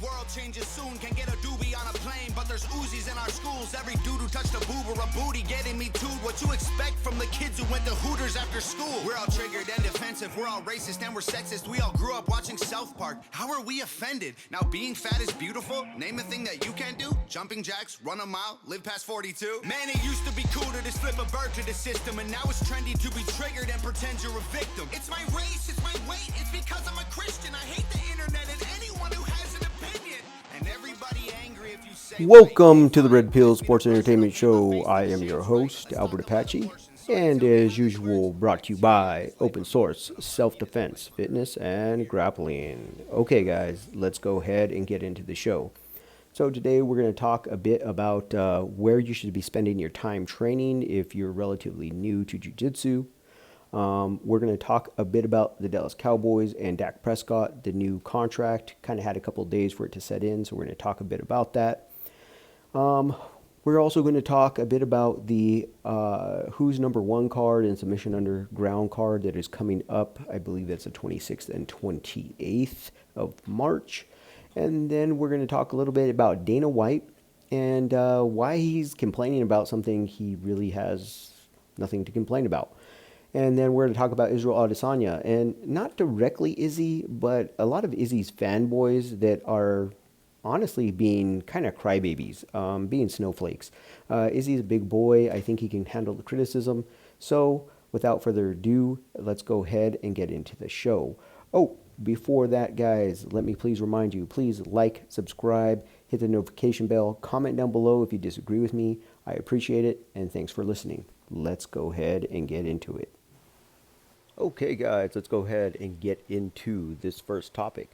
world changes soon. Can get a doobie on a plane, but there's Uzis in our schools. Every dude who touched a boob or a booty getting me too. What you expect from the kids who went to Hooters after school? We're all triggered and defensive. We're all racist and we're sexist. We all grew up watching South Park. How are we offended? Now being fat is beautiful. Name a thing that you can't do. Jumping jacks, run a mile, live past 42. Man, it used to be cool to just flip a bird to the system, and now it's trendy to be triggered and pretend you're a victim. It's my race, it's my weight, it's because I'm a Christian. I hate the internet and anyone who has an opinion. And everybody angry if you say. Welcome to the Red Pill Sports Entertainment Show. I am your host, Albert Apache, and as usual, brought to you by Open Source, Self-Defense, Fitness, and Grappling. Okay, guys, let's go ahead and get into the show. So today we're going to talk a bit about where you should be spending your time training if you're relatively new to jiu-jitsu. We're going to talk a bit about the Dallas Cowboys and Dak Prescott, the new contract. Kind of had a couple of days for it to set in, so we're going to talk a bit about that. We're also going to talk a bit about the Who's Number 1 card and Submission Underground card that is coming up. I believe that's the 26th and 28th of March. And then we're going to talk a little bit about Dana White and why he's complaining about something he really has nothing to complain about. And then we're going to talk about Israel Adesanya, and not directly Izzy, but a lot of Izzy's fanboys that are honestly being kind of crybabies, being snowflakes. Izzy's a big boy. I think he can handle the criticism. So without further ado, let's go ahead and get into the show. Oh, before that, guys, let me please remind you, please like, subscribe, hit the notification bell, comment down below if you disagree with me. I appreciate it, and thanks for listening. Let's go ahead and get into it. Okay, guys, let's go ahead and get into this first topic.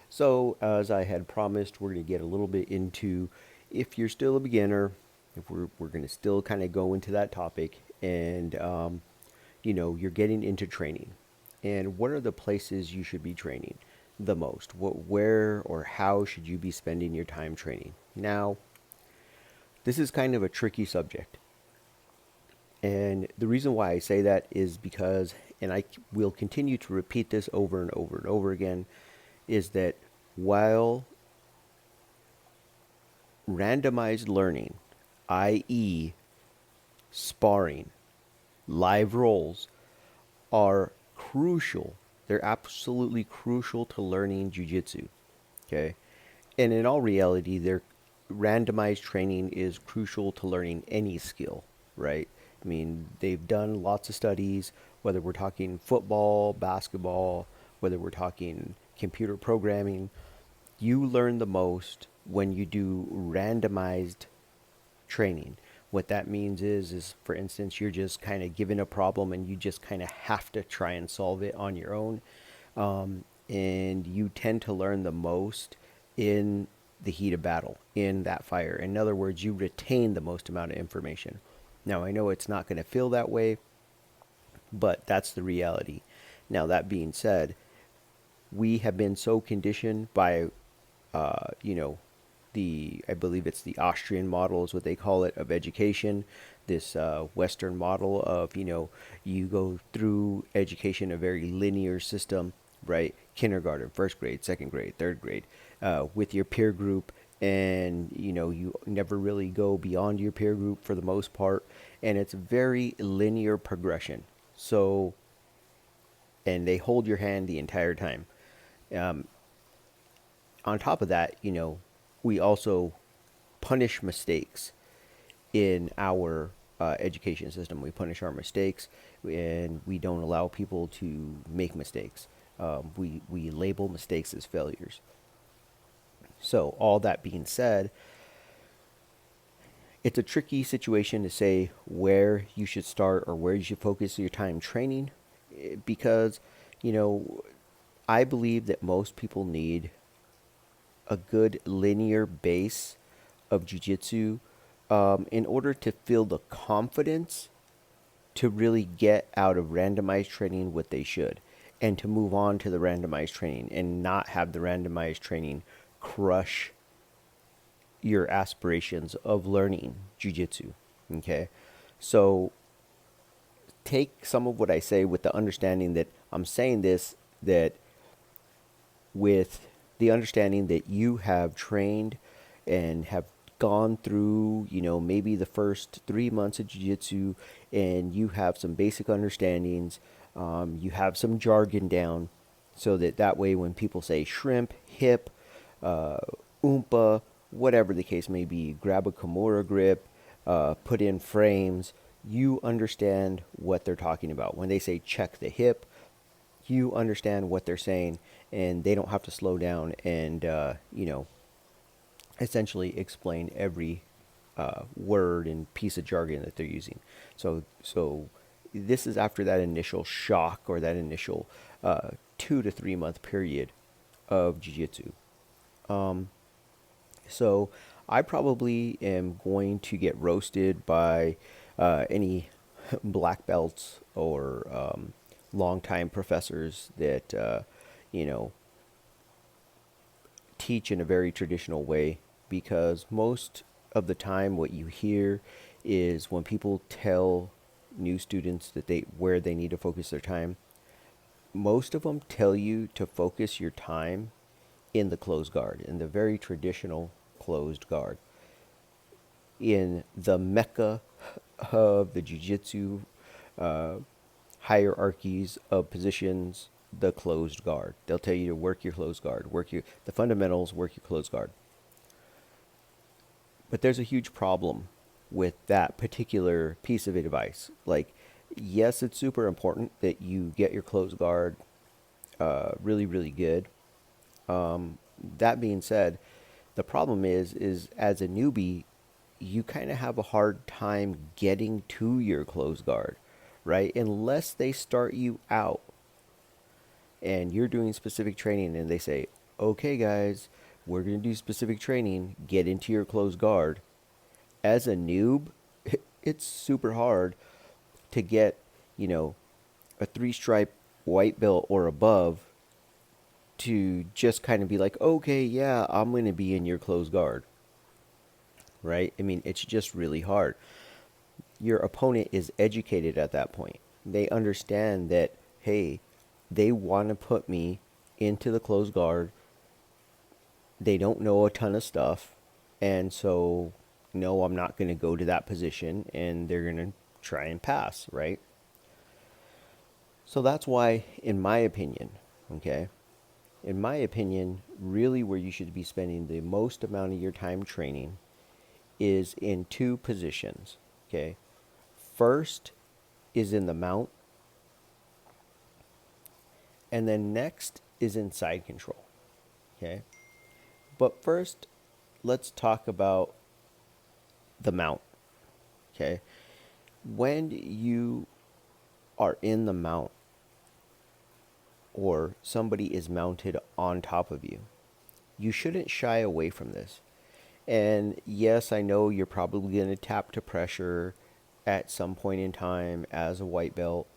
So, as I had promised, we're going to get a little bit into, if you're still a beginner, if we're going to still kind of go into that topic, and, you're getting into training. And what are the places you should be training the most? Where or how should you be spending your time training? Now, this is kind of a tricky subject. And the reason why I say that is because, and I will continue to repeat this over and over and over again, is that while randomized learning, i.e. sparring, live rolls, are crucial. They're absolutely crucial to learning jiu-jitsu. Okay? And in all reality, their randomized training is crucial to learning any skill, right? I mean, they've done lots of studies, whether we're talking football, basketball, whether we're talking computer programming. You learn the most when you do randomized training. What that means is for instance, you're just kind of given a problem and you just kind of have to try and solve it on your own. And you tend to learn the most in the heat of battle, in that fire. In other words, you retain the most amount of information. Now, I know it's not going to feel that way, but that's the reality. Now, that being said, we have been so conditioned by, I believe it's the Austrian model is what they call it, of education, this Western model of, you go through education, a very linear system, right? Kindergarten, first grade, second grade, third grade, with your peer group. And, you never really go beyond your peer group for the most part. And it's very linear progression. So, and they hold your hand the entire time. On top of that, we also punish mistakes in our education system. We punish our mistakes, and we don't allow people to make mistakes. We label mistakes as failures. So all that being said, it's a tricky situation to say where you should start or where you should focus your time training, because, I believe that most people need a good linear base of jiu-jitsu in order to feel the confidence to really get out of randomized training what they should, and to move on to the randomized training and not have the randomized training crush your aspirations of learning jiu-jitsu. Okay? So take some of what I say with the understanding that I'm saying this, that with the understanding that you have trained and have gone through, maybe the first 3 months of jiu-jitsu, and you have some basic understandings, you have some jargon down, so that way when people say shrimp, hip, uh, oompa, whatever the case may be, grab a Kimura grip, put in frames, you understand what they're talking about. When they say check the hip, you understand what they're saying, and they don't have to slow down and, essentially explain every word and piece of jargon that they're using. So this is after that initial shock or that initial 2 to 3 month period of jiu-jitsu. So I probably am going to get roasted by any black belts or longtime professors that you know teach in a very traditional way, because most of the time what you hear is when people tell new students that they where they need to focus their time, most of them tell you to focus your time in the closed guard, in the very traditional closed guard, in the mecca of the jiu-jitsu uh, hierarchies of positions, the closed guard. They'll tell you to work your closed guard, work the fundamentals, work your closed guard. But there's a huge problem with that particular piece of advice. Like, yes, it's super important that you get your closed guard really, really good. That being said, the problem is as a newbie, you kind of have a hard time getting to your closed guard, right? Unless they start you out and you're doing specific training and they say, okay, guys, we're going to do specific training, get into your closed guard. As a noob, it's super hard to get, a 3 stripe white belt or above to just kind of be like, okay, yeah, I'm going to be in your closed guard, right? I mean, it's just really hard. Your opponent is educated at that point. They understand that, hey, they want to put me into the closed guard. They don't know a ton of stuff. And so, no, I'm not going to go to that position, and they're going to try and pass, right? So that's why, in my opinion, okay, in my opinion, really where you should be spending the most amount of your time training is in two positions, okay? First is in the mount, and then next is in side control, okay? But first, let's talk about the mount, okay? When you are in the mount, or somebody is mounted on top of you, you shouldn't shy away from this. And yes, I know you're probably going to tap to pressure at some point in time as a white belt.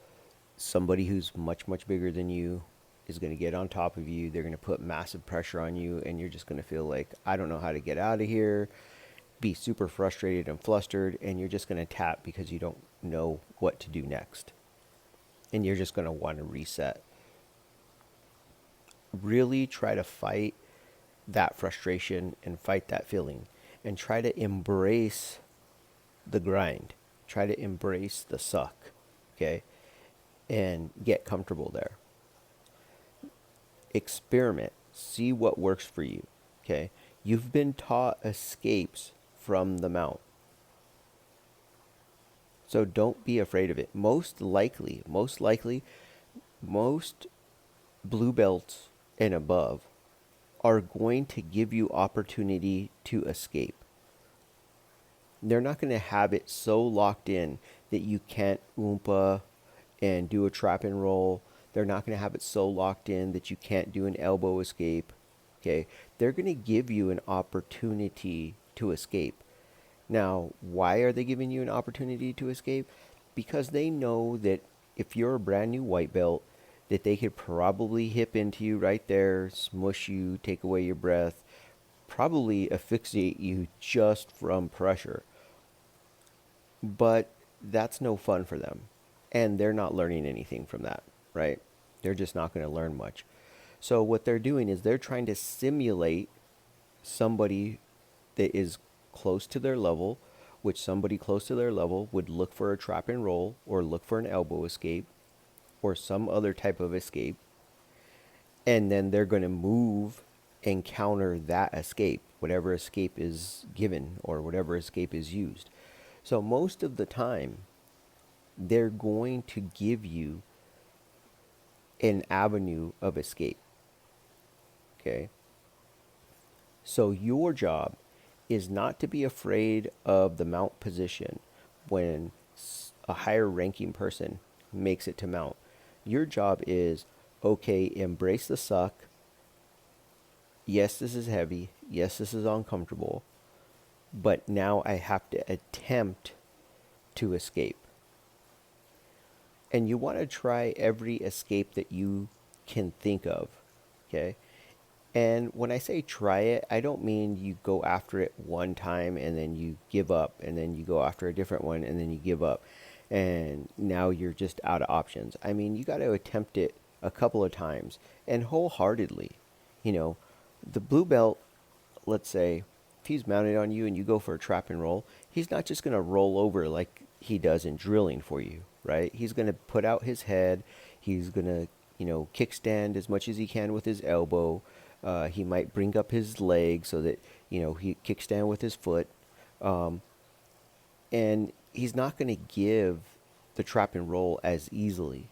Somebody who's much, much bigger than you is going to get on top of you. They're going to put massive pressure on you, and you're just going to feel like, I don't know how to get out of here, be super frustrated and flustered, and you're just going to tap because you don't know what to do next. And you're just going to want to reset. Really try to fight that frustration and fight that feeling, and try to embrace the grind. Try to embrace the suck, okay? And get comfortable there. Experiment. See what works for you, okay? You've been taught escapes from the mount, so don't be afraid of it. Most likely, most blue belts and above are going to give you opportunity to escape. They're not going to have it so locked in that you can't oompa and do a trap and roll. They're not going to have it so locked in that you can't do an elbow escape. Okay? They're going to give you an opportunity to escape. Now, why are they giving you an opportunity to escape? Because they know that if you're a brand new white belt, that they could probably hip into you right there, smush you, take away your breath, probably asphyxiate you just from pressure. But that's no fun for them. And they're not learning anything from that, right? They're just not going to learn much. So what they're doing is they're trying to simulate somebody that is close to their level, which somebody close to their level would look for a trap and roll or look for an elbow escape or some other type of escape. And then they're going to move and counter that escape, whatever escape is given or whatever escape is used. So most of the time, they're going to give you an avenue of escape. Okay. So your job is not to be afraid of the mount position when a higher ranking person makes it to mount. Your job is, okay, embrace the suck. Yes, this is heavy. Yes, this is uncomfortable. But now I have to attempt to escape. And you want to try every escape that you can think of. Okay. And when I say try it, I don't mean you go after it one time and then you give up, and then you go after a different one and then you give up. And now you're just out of options. I mean, you got to attempt it a couple of times and wholeheartedly. You know, the blue belt, let's say, if he's mounted on you and you go for a trap and roll, he's not just going to roll over like he does in drilling for you, right? He's going to put out his head. He's going to, kickstand as much as he can with his elbow. He might bring up his leg so that, he kickstand with his foot. And he's not going to give the trap and roll as easily.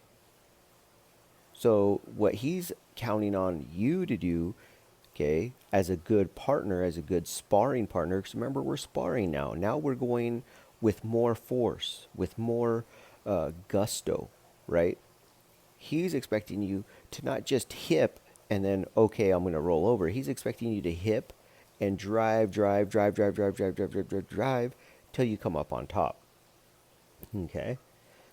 So what he's counting on you to do, okay, as a good partner, as a good sparring partner, because remember, we're sparring now. Now we're going with more force, with more gusto, right? He's expecting you to not just hip and then, okay, I'm going to roll over. He's expecting you to hip and drive till you come up on top. Okay?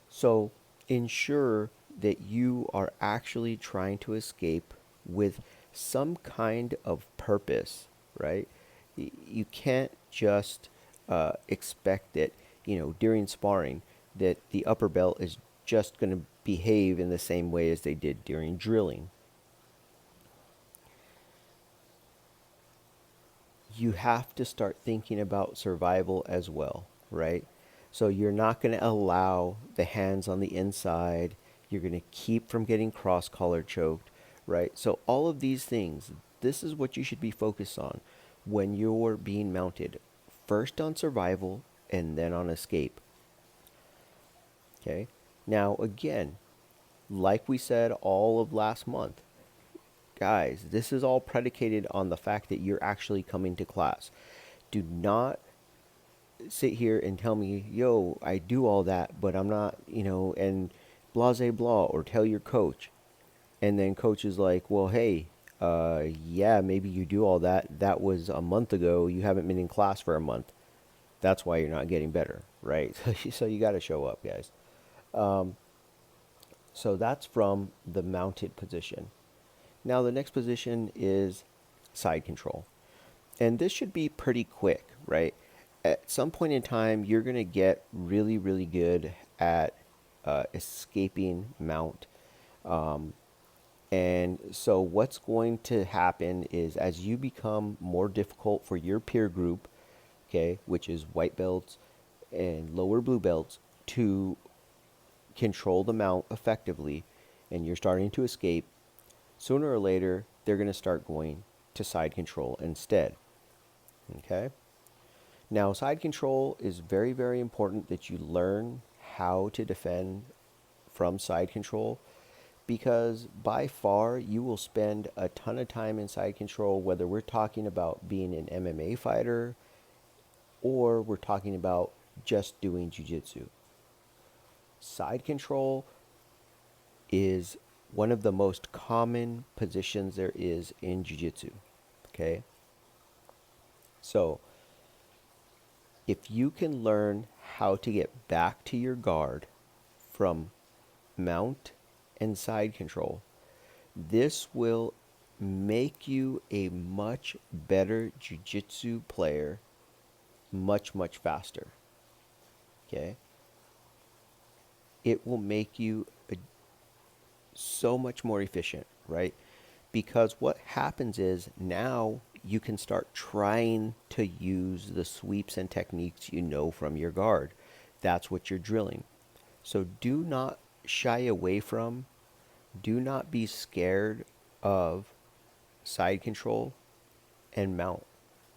So ensure that you are actually trying to escape with some kind of purpose, right? You can't just expect that, during sparring, that the upper belt is just going to behave in the same way as they did during drilling. You have to start thinking about survival as well, right? So you're not going to allow the hands on the inside. You're going to keep from getting cross collar choked, right? So all of these things, this is what you should be focused on when you're being mounted. First on survival and then on escape. Okay? Now, again, like we said all of last month, guys, this is all predicated on the fact that you're actually coming to class. Do not sit here and tell me, yo, I do all that, but I'm not, and blase blah, or tell your coach. And then coach is like, well, hey, yeah, maybe you do all that. That was a month ago. You haven't been in class for a month. That's why you're not getting better, right? So you got to show up, guys. So that's from the mounted position. Now the next position is side control. And this should be pretty quick, right? At some point in time, you're going to get really, really good at escaping mount. And so what's going to happen is as you become more difficult for your peer group, okay, which is white belts and lower blue belts, to control the mount effectively, and you're starting to escape, sooner or later, they're going to start going to side control instead. Okay? Now, side control is very, very important that you learn how to defend from side control, because by far you will spend a ton of time in side control, whether we're talking about being an MMA fighter or we're talking about just doing jiu-jitsu. Side control is one of the most common positions there is in jiu-jitsu. Okay? So, if you can learn how to get back to your guard from mount and side control, this will make you a much better jiu-jitsu player much, much faster. Okay? It will make you so much more efficient, right? because what happens is now you can start trying to use the sweeps and techniques you know from your guard. That's what you're drilling. So do not shy away from, do not be scared of side control and mount.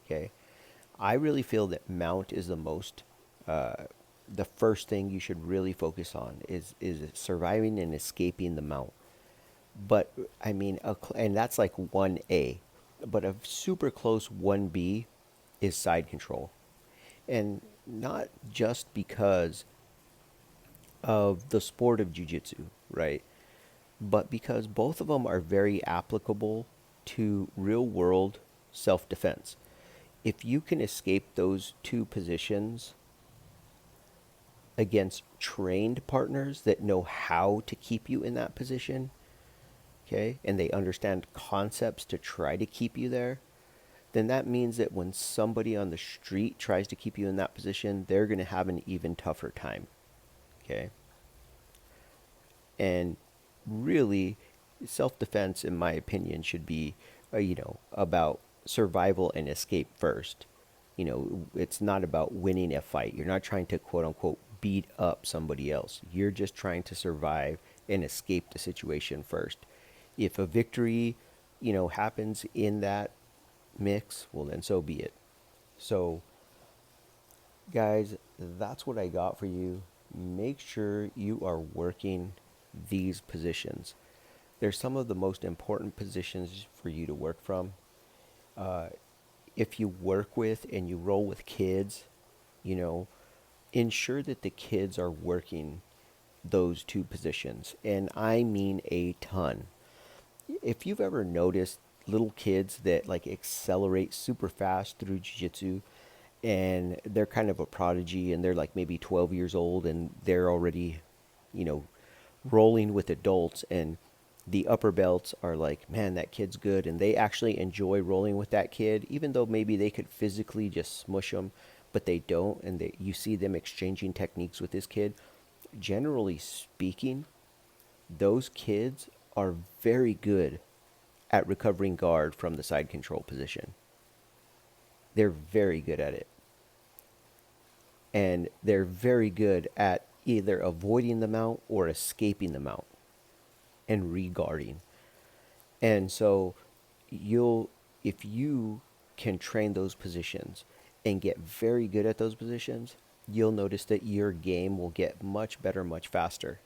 Okay. I really feel that mount is the first thing you should really focus on is surviving and escaping the mount. But I mean, and that's like 1A, but a super close 1B is side control. And not just because of the sport of jiu-jitsu, right? But because both of them are very applicable to real world self-defense. If you can escape those two positions against trained partners that know how to keep you in that position, okay, and they understand concepts to try to keep you there, then that means that when somebody on the street tries to keep you in that position, they're going to have an even tougher time, okay? And really, self-defense, in my opinion, should be, about survival and escape first. It's not about winning a fight. You're not trying to quote unquote beat up somebody else. You're just trying to survive and escape the situation first. If a victory, happens in that mix, well, then so be it. So, guys, that's what I got for you. Make sure you are working these positions. They're some of the most important positions for you to work from. If you work with and you roll with kids, you know, ensure that the kids are working those two positions. And I mean a ton. If you've ever noticed little kids that like accelerate super fast through jiu-jitsu and they're kind of a prodigy and they're like maybe 12 years old and they're already, you know, rolling with adults, and the upper belts are like, man, that kid's good, and they actually enjoy rolling with that kid, even though maybe they could physically just smush them, but they don't, and you see them exchanging techniques with this kid. Generally speaking, those kids are very good at recovering guard from the side control position. They're very good at it. And they're very good at either avoiding the mount or escaping the mount and regarding. And so if you can train those positions and get very good at those positions, you'll notice that your game will get much better, much faster.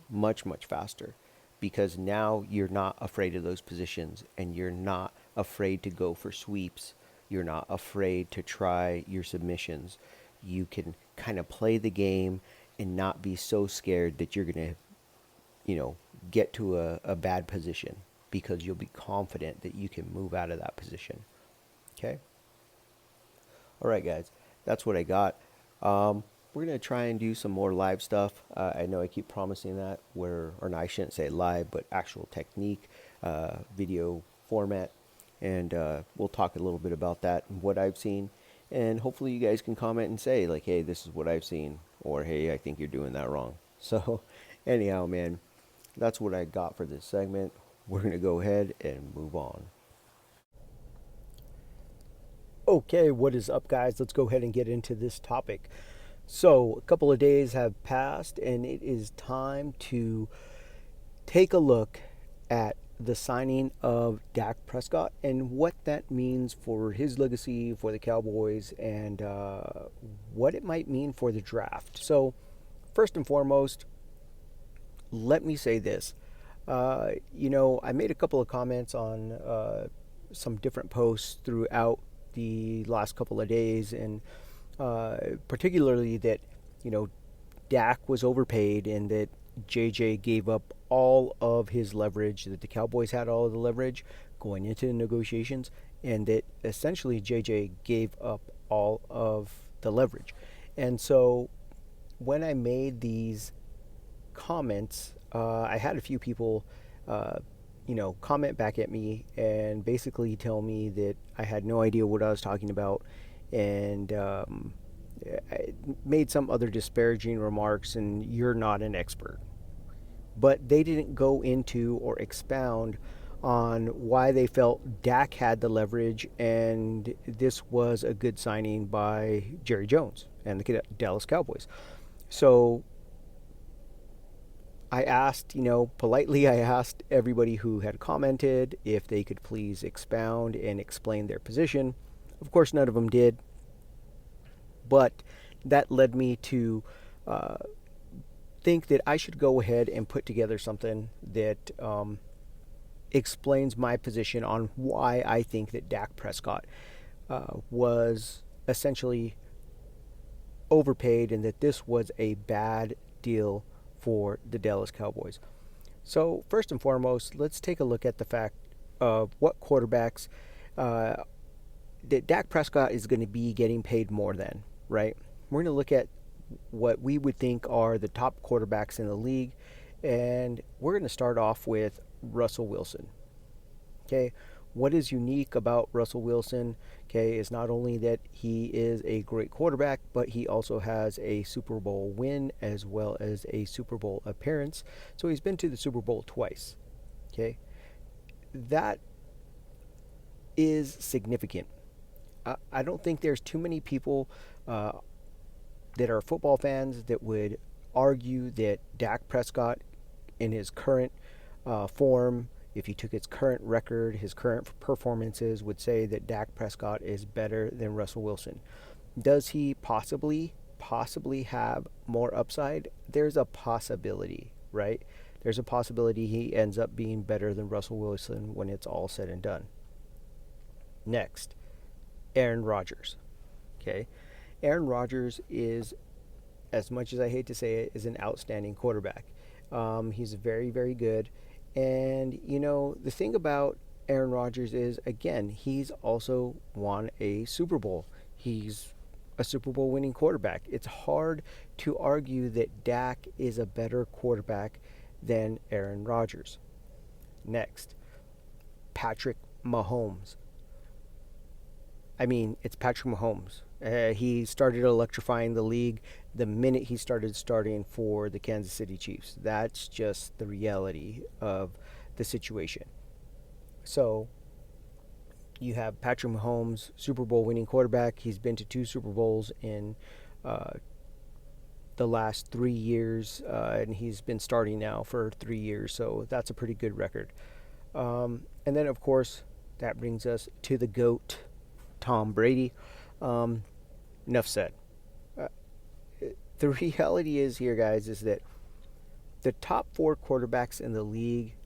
Much, much faster. Because now you're not afraid of those positions and you're not afraid to go for sweeps. You're not afraid to try your submissions. You can kind of play the game and not be so scared that you're going to, get to a bad position, because you'll be confident that you can move out of that position. Okay? All right, guys. That's what I got. We're going to try and do some more live stuff. I know I keep promising that, or no, I shouldn't say live, but actual technique, video format. And we'll talk a little bit about that and what I've seen. And hopefully you guys can comment and say, like, hey, this is what I've seen. Or, hey, I think you're doing that wrong. So, anyhow, man, that's what I got for this segment. We're going to go ahead and move on. Okay, what is up, guys? Let's go ahead and get into this topic. So, a couple of days have passed, and it is time to take a look at the signing of Dak Prescott and what that means for his legacy, for the Cowboys, and what it might mean for the draft. So, first and foremost, let me say this. I made a couple of comments on some different posts throughout the last couple of days, and particularly that, Dak was overpaid and that JJ gave up all of his leverage, that the Cowboys had all of the leverage going into the negotiations, and that essentially JJ gave up all of the leverage. And so when I made these comments, I had a few people, comment back at me and basically tell me that I had no idea what I was talking about, and I made some other disparaging remarks, and you're not an expert. But they didn't go into or expound on why they felt Dak had the leverage, and this was a good signing by Jerry Jones and the Dallas Cowboys. So I asked, politely, I asked everybody who had commented if they could please expound and explain their position. Of course, none of them did, but that led me to think that I should go ahead and put together something that explains my position on why I think that Dak Prescott was essentially overpaid and that this was a bad deal for the Dallas Cowboys. So, first and foremost, let's take a look at the fact of what quarterbacks that Dak Prescott is going to be getting paid more than, right? We're going to look at what we would think are the top quarterbacks in the league, and we're going to start off with Russell Wilson. Okay, what is unique about Russell Wilson, okay, is not only that he is a great quarterback, but he also has a Super Bowl win as well as a Super Bowl appearance. So he's been to the Super Bowl twice. Okay, that is significant. I don't think there's too many people that are football fans that would argue that Dak Prescott, in his current form, if you took his current record, his current performances, would say that Dak Prescott is better than Russell Wilson. Does he possibly have more upside? There's a possibility, right? There's a possibility he ends up being better than Russell Wilson when it's all said and done. Next, Aaron Rodgers. Okay, Aaron Rodgers is, as much as I hate to say it, is an outstanding quarterback. He's very, very good. And, the thing about Aaron Rodgers is, again, he's also won a Super Bowl. He's a Super Bowl winning quarterback. It's hard to argue that Dak is a better quarterback than Aaron Rodgers. Next, Patrick Mahomes. I mean, it's Patrick Mahomes. He started electrifying the league the minute he started starting for the Kansas City Chiefs. That's just the reality of the situation. So you have Patrick Mahomes, Super Bowl winning quarterback. He's been to 2 Super Bowls in the last 3 years, and he's been starting now for 3 years. So that's a pretty good record. And then, of course, that brings us to the GOAT, Tom Brady. Enough said. The reality is here, guys, is that the top 4 quarterbacks in the league,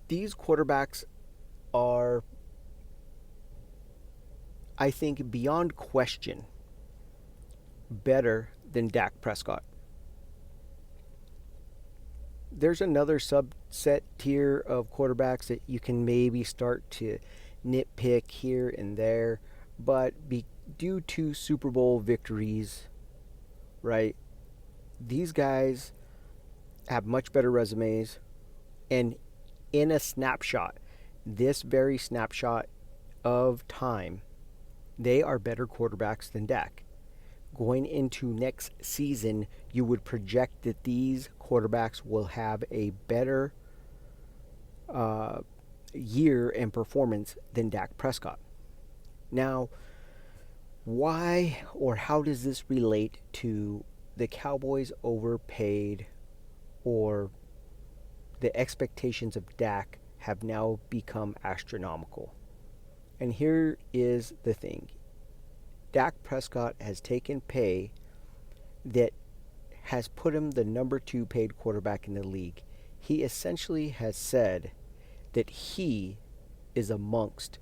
these quarterbacks are, I think, beyond question, better than Dak Prescott. There's another subset tier of quarterbacks that you can maybe start to nitpick here and there, but due to Super Bowl victories, right, these guys have much better resumes, and in a snapshot, this very snapshot of time, they are better quarterbacks than Dak. Going into next season, you would project that these quarterbacks will have a better year and performance than Dak Prescott. Now, why or how does this relate to the Cowboys overpaid, or the expectations of Dak have now become astronomical? And here is the thing. Dak Prescott has taken pay that has put him the number 2 paid quarterback in the league. He essentially has said that he is amongst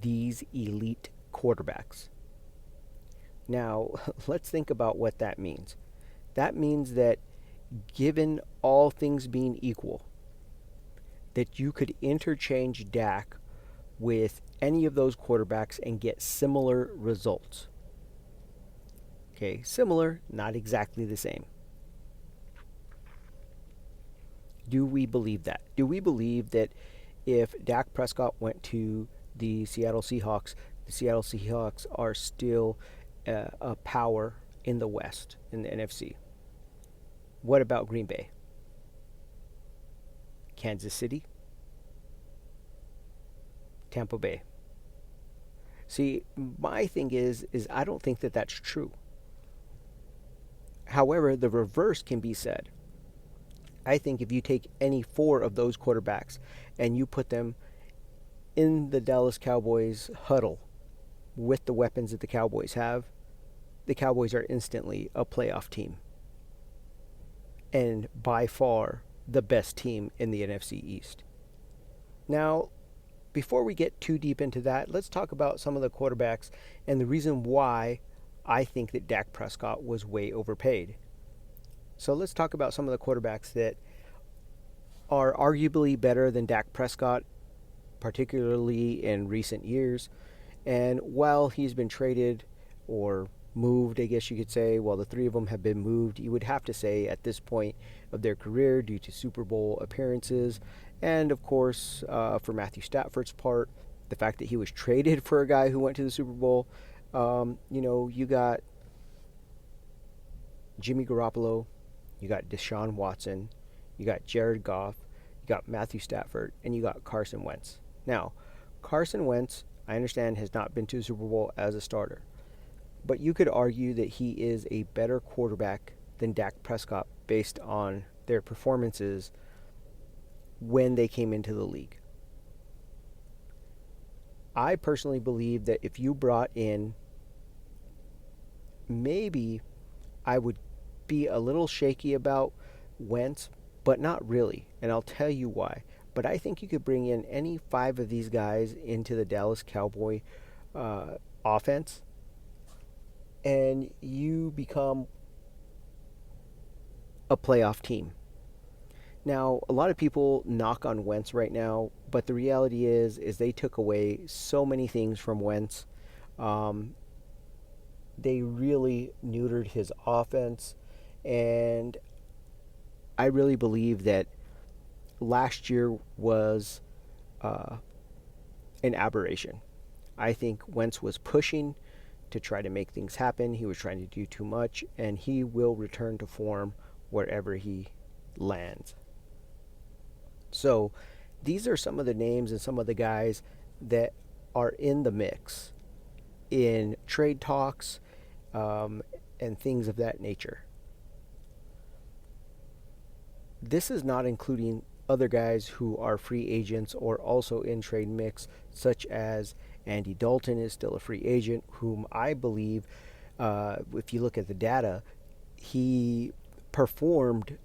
these elite quarterbacks. Now, let's think about what that means. That means that, given all things being equal, that you could interchange Dak with any of those quarterbacks and get similar results. Okay, similar, not exactly the same. Do we believe that? Do we believe that if Dak Prescott went to the Seattle Seahawks are still a power in the West, in the NFC? What about Green Bay? Kansas City, Tampa Bay. See, my thing is I don't think that that's true. However, the reverse can be said. I think if you take any four of those quarterbacks and you put them in the Dallas Cowboys huddle with the weapons that the Cowboys have, the Cowboys are instantly a playoff team. And by far the best team in the NFC East. Now, before we get too deep into that, let's talk about some of the quarterbacks and the reason why I think that Dak Prescott was way overpaid. So let's talk about some of the quarterbacks that are arguably better than Dak Prescott, particularly in recent years. And while he's been traded or moved, I guess you could say, while the three of them have been moved, you would have to say at this point of their career due to Super Bowl appearances, and of course, for Matthew Stafford's part, the fact that he was traded for a guy who went to the Super Bowl. You got Jimmy Garoppolo, you got Deshaun Watson, you got Jared Goff, you got Matthew Stafford, and you got Carson Wentz. Now, Carson Wentz, I understand, has not been to the Super Bowl as a starter. But you could argue that he is a better quarterback than Dak Prescott based on their performances when they came into the league. I personally believe that if you brought in, maybe I would be a little shaky about Wentz, but not really. And I'll tell you why. But I think you could bring in any five of these guys into the Dallas Cowboy offense, and you become a playoff team. Now, a lot of people knock on Wentz right now, but the reality is they took away so many things from Wentz. They really neutered his offense, and I really believe that last year was an aberration. I think Wentz was pushing to try to make things happen. He was trying to do too much, and he will return to form wherever he lands. So these are some of the names and some of the guys that are in the mix in trade talks and things of that nature. This is not including other guys who are free agents or also in trade mix, such as Andy Dalton is still a free agent, whom I believe, if you look at the data, he performed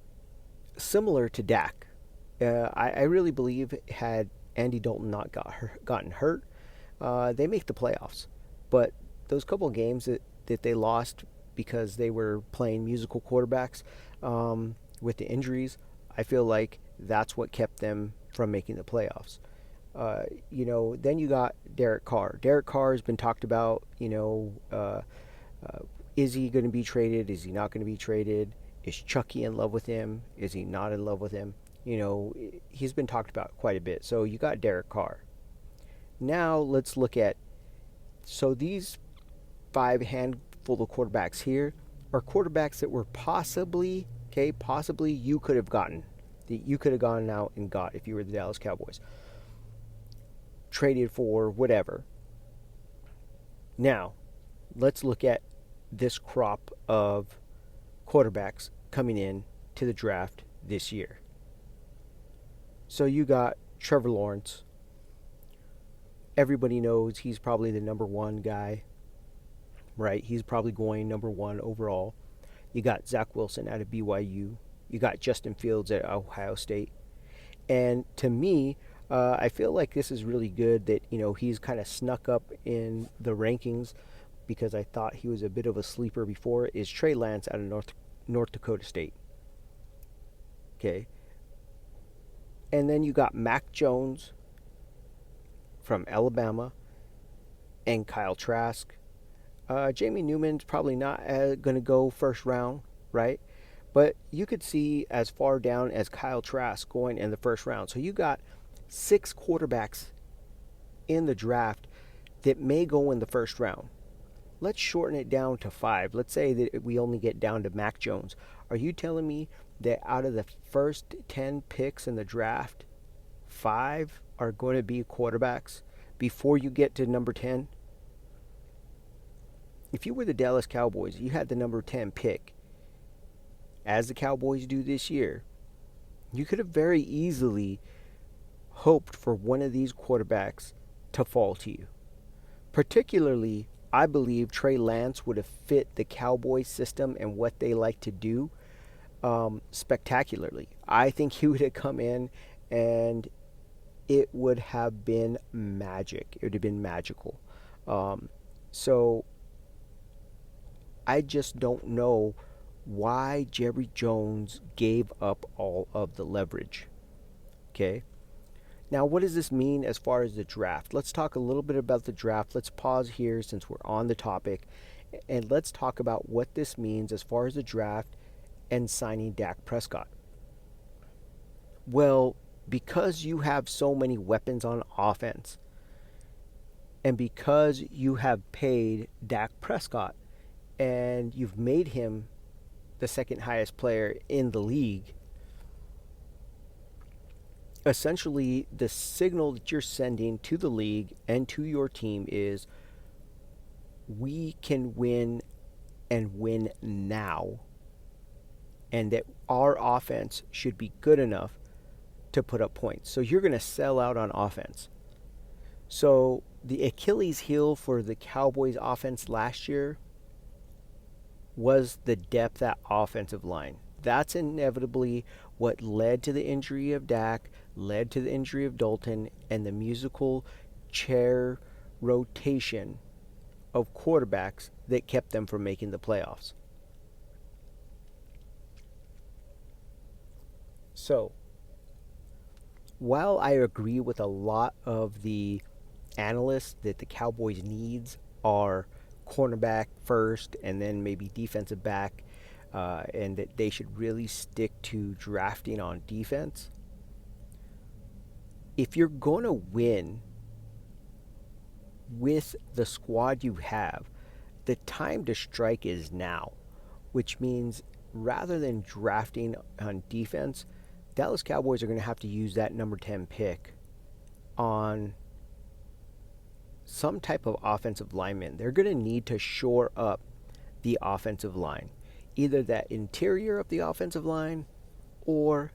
similar to Dak. I really believe had Andy Dalton not gotten hurt, they make the playoffs. But those couple of games that they lost because they were playing musical quarterbacks with the injuries, I feel like that's what kept them from making the playoffs. Then you got Derek Carr. Derek Carr has been talked about. Is he going to be traded? Is he not going to be traded? Is Chucky in love with him? Is he not in love with him? He's been talked about quite a bit. So you got Derek Carr. Now let's look at, so these five handful of quarterbacks here are quarterbacks that were possibly you could have gotten, that you could have gone out and got if you were the Dallas Cowboys. Traded for whatever. Now, let's look at this crop of quarterbacks coming in to the draft this year. So you got Trevor Lawrence. Everybody knows he's probably the number one guy, right? He's probably going number one overall. You got Zach Wilson out of BYU. You got Justin Fields at Ohio State. And to me, I feel like this is really good that, he's kind of snuck up in the rankings, because I thought he was a bit of a sleeper before, is Trey Lance out of North Dakota State. Okay. And then you got Mac Jones from Alabama and Kyle Trask. Jamie Newman's probably not going to go first round, right? But you could see as far down as Kyle Trask going in the first round. So you got 6 quarterbacks in the draft that may go in the first round. Let's shorten it down to 5. Let's say that we only get down to Mac Jones. Are you telling me that out of the first 10 picks in the draft, 5 are going to be quarterbacks before you get to number 10. If you were the Dallas Cowboys, you had the number 10 pick, as the Cowboys do this year, you could have very easily hoped for one of these quarterbacks to fall to you. Particularly, I believe Trey Lance would have fit the Cowboys system and what they like to do spectacularly. I think he would have come in and it would have been magic. It would have been magical. So I just don't know why Jerry Jones gave up all of the leverage. Okay? Now, what does this mean as far as the draft? Let's talk a little bit about the draft. Let's pause here since we're on the topic, and let's talk about what this means as far as the draft and signing Dak Prescott. Well, because you have so many weapons on offense, and because you have paid Dak Prescott, and you've made him the second highest player in the league, essentially the signal that you're sending to the league and to your team is we can win and win now, and that our offense should be good enough to put up points. So you're going to sell out on offense. So the Achilles heel for the Cowboys offense last year was the depth at offensive line. That's inevitably what led to the injury of Dak, led to the injury of Dalton, and the musical chair rotation of quarterbacks that kept them from making the playoffs. So, while I agree with a lot of the analysts that the Cowboys' needs are cornerback first and then maybe defensive back, and that they should really stick to drafting on defense, if you're going to win with the squad you have, the time to strike is now, which means rather than drafting on defense, Dallas Cowboys are going to have to use that number 10 pick on some type of offensive lineman. They're going to need to shore up the offensive line, either that interior of the offensive line or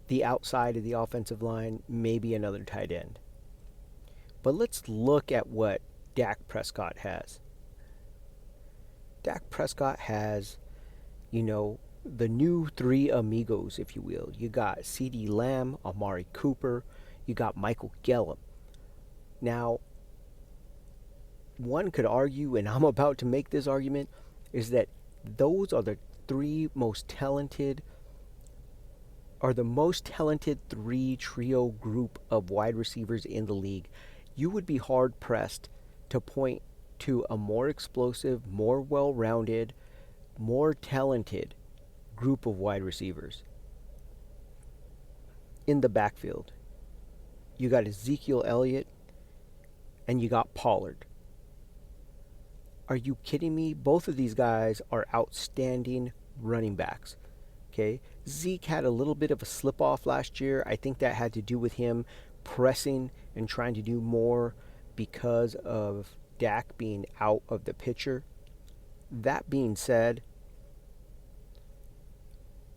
the outside of the offensive line, maybe another tight end. But let's look at what Dak Prescott has. Dak Prescott has, the new three amigos, if you will. You got CeeDee Lamb, Amari Cooper, you got Michael Gallup. Now, one could argue, and I'm about to make this argument, is that those are the most talented three trio group of wide receivers in the league. You would be hard pressed to point to a more explosive, more well-rounded, more talented group of wide receivers. In the backfield, you got Ezekiel Elliott and you got Pollard. Are you kidding me? Both of these guys are outstanding running backs. Okay, Zeke had a little bit of a slip off last year. I think that had to do with him pressing and trying to do more because of Dak being out of the picture. That being said,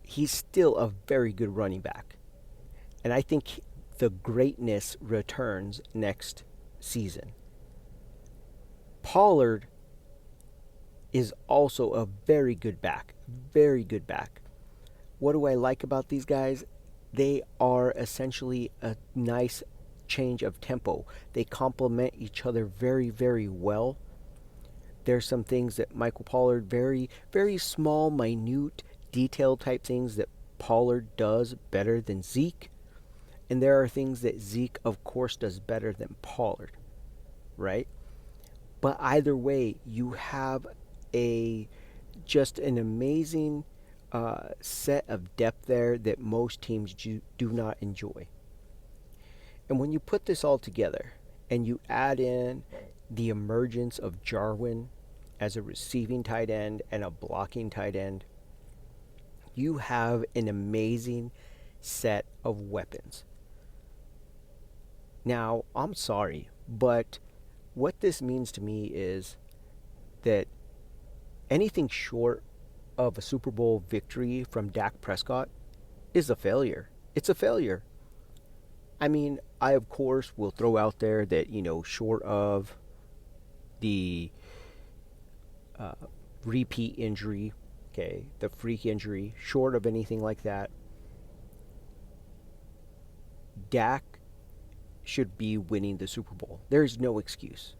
he's still a very good running back. And I think the greatness returns next season. Pollard is also a very good back. Very good back. What do I like about these guys? They are essentially a nice change of tempo. They complement each other very, very well. There's some things that Michael Pollard, very, very small, minute, detail type things that Pollard does better than Zeke. And there are things that Zeke, of course, does better than Pollard, right? But either way, you have just an amazing set of depth there that most teams do not enjoy. And when you put this all together and you add in the emergence of Jarwin as a receiving tight end and a blocking tight end, you have an amazing set of weapons. Now, I'm sorry, but what this means to me is that anything short of a Super Bowl victory from Dak Prescott is a failure. It's a failure. I mean, I of course will throw out there that, short of the repeat injury, okay, the freak injury, short of anything like that, Dak should be winning the Super Bowl. There's no excuse.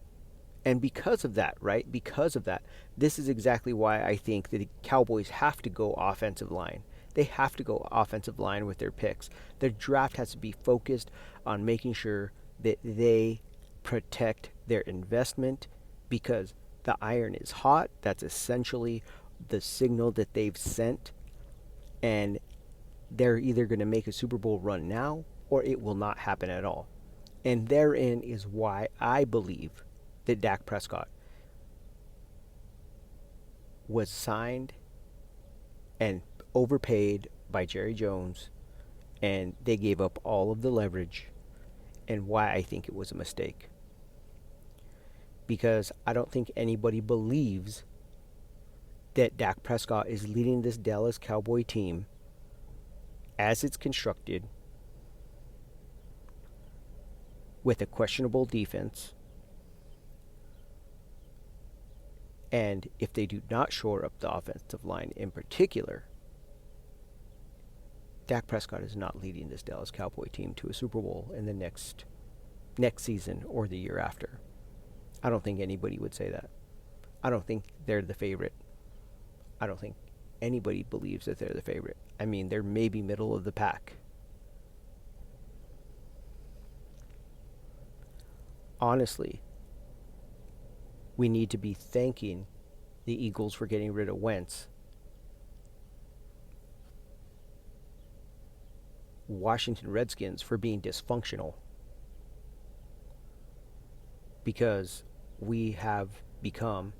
And because of that, right? Because of that, this is exactly why I think that the Cowboys have to go offensive line. They have to go offensive line with their picks. Their draft has to be focused on making sure that they protect their investment because the iron is hot. That's essentially the signal that they've sent. And they're either going to make a Super Bowl run now or it will not happen at all. And therein is why I believe that Dak Prescott was signed and overpaid by Jerry Jones, and they gave up all of the leverage, and why I think it was a mistake. Because I don't think anybody believes that Dak Prescott is leading this Dallas Cowboy team as it's constructed with a questionable defense. And if they do not shore up the offensive line in particular, Dak Prescott is not leading this Dallas Cowboy team to a Super Bowl in the next season or the year after. I don't think anybody would say that. I don't think they're the favorite. I don't think anybody believes that they're the favorite. I mean, they're maybe middle of the pack. Honestly, we need to be thanking the Eagles for getting rid of Wentz. Washington Redskins for being dysfunctional. Because we have become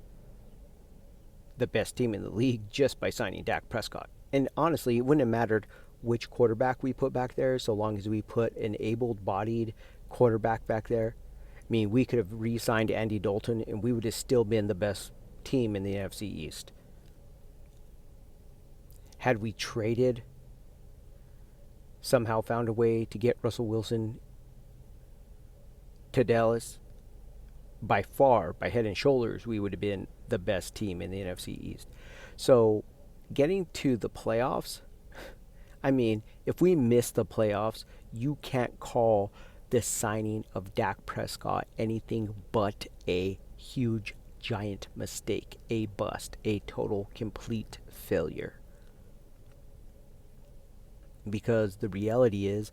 the best team in the league just by signing Dak Prescott. And honestly, it wouldn't have mattered which quarterback we put back there so long as we put an able-bodied quarterback back there. I mean, we could have re-signed Andy Dalton, and we would have still been the best team in the NFC East. Had we traded, somehow found a way to get Russell Wilson to Dallas, by far, by head and shoulders, we would have been the best team in the NFC East. So, getting to the playoffs, I mean, if we miss the playoffs, you can't call the signing of Dak Prescott anything but a huge, giant mistake, a bust, a total, complete failure. Because the reality is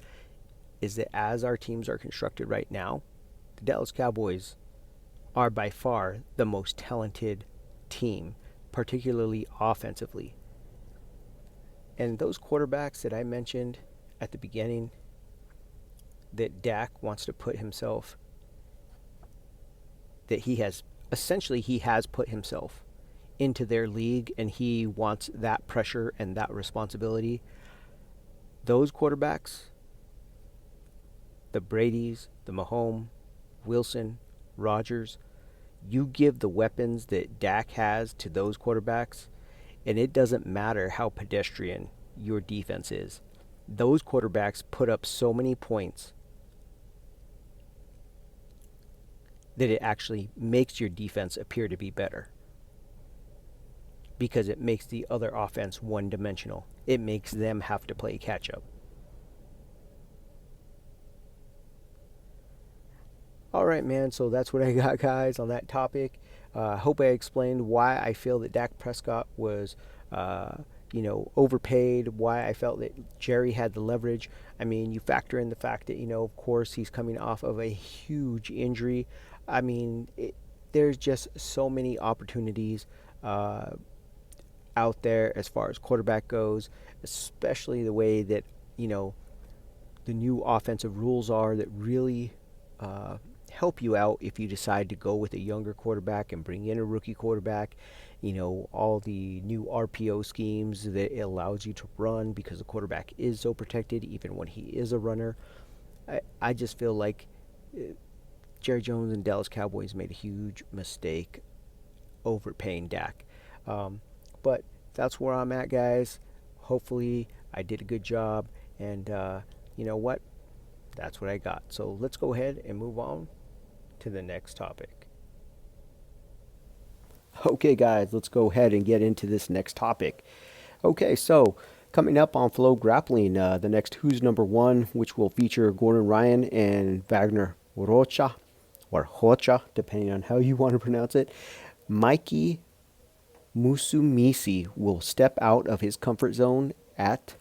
that as our teams are constructed right now, the Dallas Cowboys are by far the most talented team, particularly offensively. And those quarterbacks that I mentioned at the beginning, that Dak wants to put himself, that he has put himself into their league, and he wants that pressure and that responsibility. Those quarterbacks, the Bradys, the Mahomes, Wilson, Rodgers, you give the weapons that Dak has to those quarterbacks, and it doesn't matter how pedestrian your defense is. Those quarterbacks put up so many points that it actually makes your defense appear to be better. Because it makes the other offense one-dimensional. It makes them have to play catch-up. All right, man, so that's what I got, guys, on that topic. I hope I explained why I feel that Dak Prescott was, overpaid, why I felt that Jerry had the leverage. I mean, you factor in the fact that, of course, he's coming off of a huge injury. I mean, there's just so many opportunities out there as far as quarterback goes, especially the way that, the new offensive rules are that really help you out if you decide to go with a younger quarterback and bring in a rookie quarterback. All the new RPO schemes that it allows you to run because the quarterback is so protected even when he is a runner. I just feel like Jerry Jones and Dallas Cowboys made a huge mistake overpaying Dak. But that's where I'm at, guys. Hopefully, I did a good job, and you know what? That's what I got. So let's go ahead and move on to the next topic. Okay, guys, let's go ahead and get into this next topic. Okay, so coming up on Flow Grappling, the next Who's Number One, which will feature Gordon Ryan and Wagner Rocha, or Rocha, depending on how you want to pronounce it. Mikey Musumisi will step out of his comfort zone at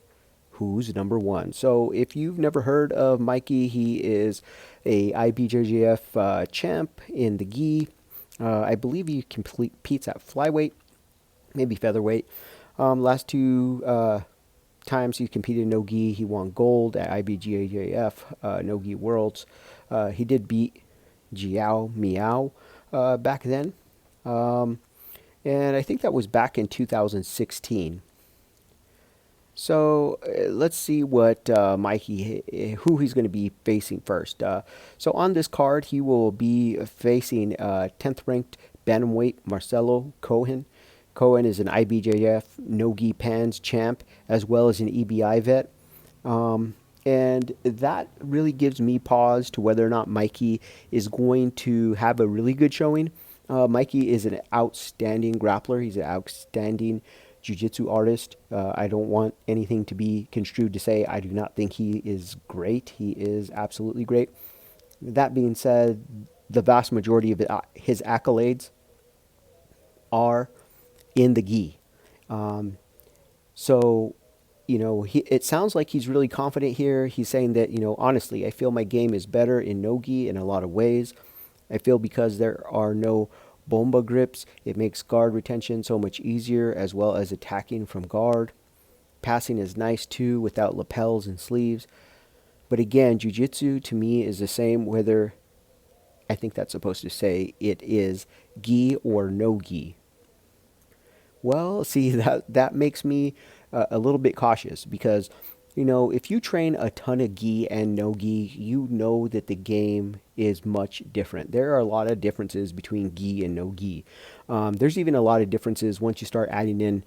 Who's Number One. So if you've never heard of Mikey, he is a IBJJF champ in the gi. I believe he competes at flyweight, maybe featherweight. Last two times he competed in no gi, he won gold at IBJJF no gi worlds. He did beat Jiao Miao back then. And I think that was back in 2016. So let's see what who he's going to be facing first. So on this card, he will be facing 10th ranked bantamweight Marcelo Cohen. Cohen is an IBJJF no-gi pans champ as well as an EBI vet. And that really gives me pause to whether or not Mikey is going to have a really good showing. Mikey is an outstanding grappler. He's an outstanding jiu-jitsu artist. I don't want anything to be construed to say I do not think he is great. He is absolutely great. That being said, the vast majority of his accolades are in the gi. So, you know, it sounds like he's really confident here. He's saying that, you know, honestly, I feel my game is better in no gi in a lot of ways. I feel because there are no bomba grips, it makes guard retention so much easier, as well as attacking from guard. Passing is nice too without lapels and sleeves. But again, jiu-jitsu to me is the same whether I think that's supposed to say it is gi or no gi. Well, see, that makes me a little bit cautious because, you know, if you train a ton of gi and no gi, you know that the game is much different. There are a lot of differences between gi and no gi. There's even a lot of differences once you start adding in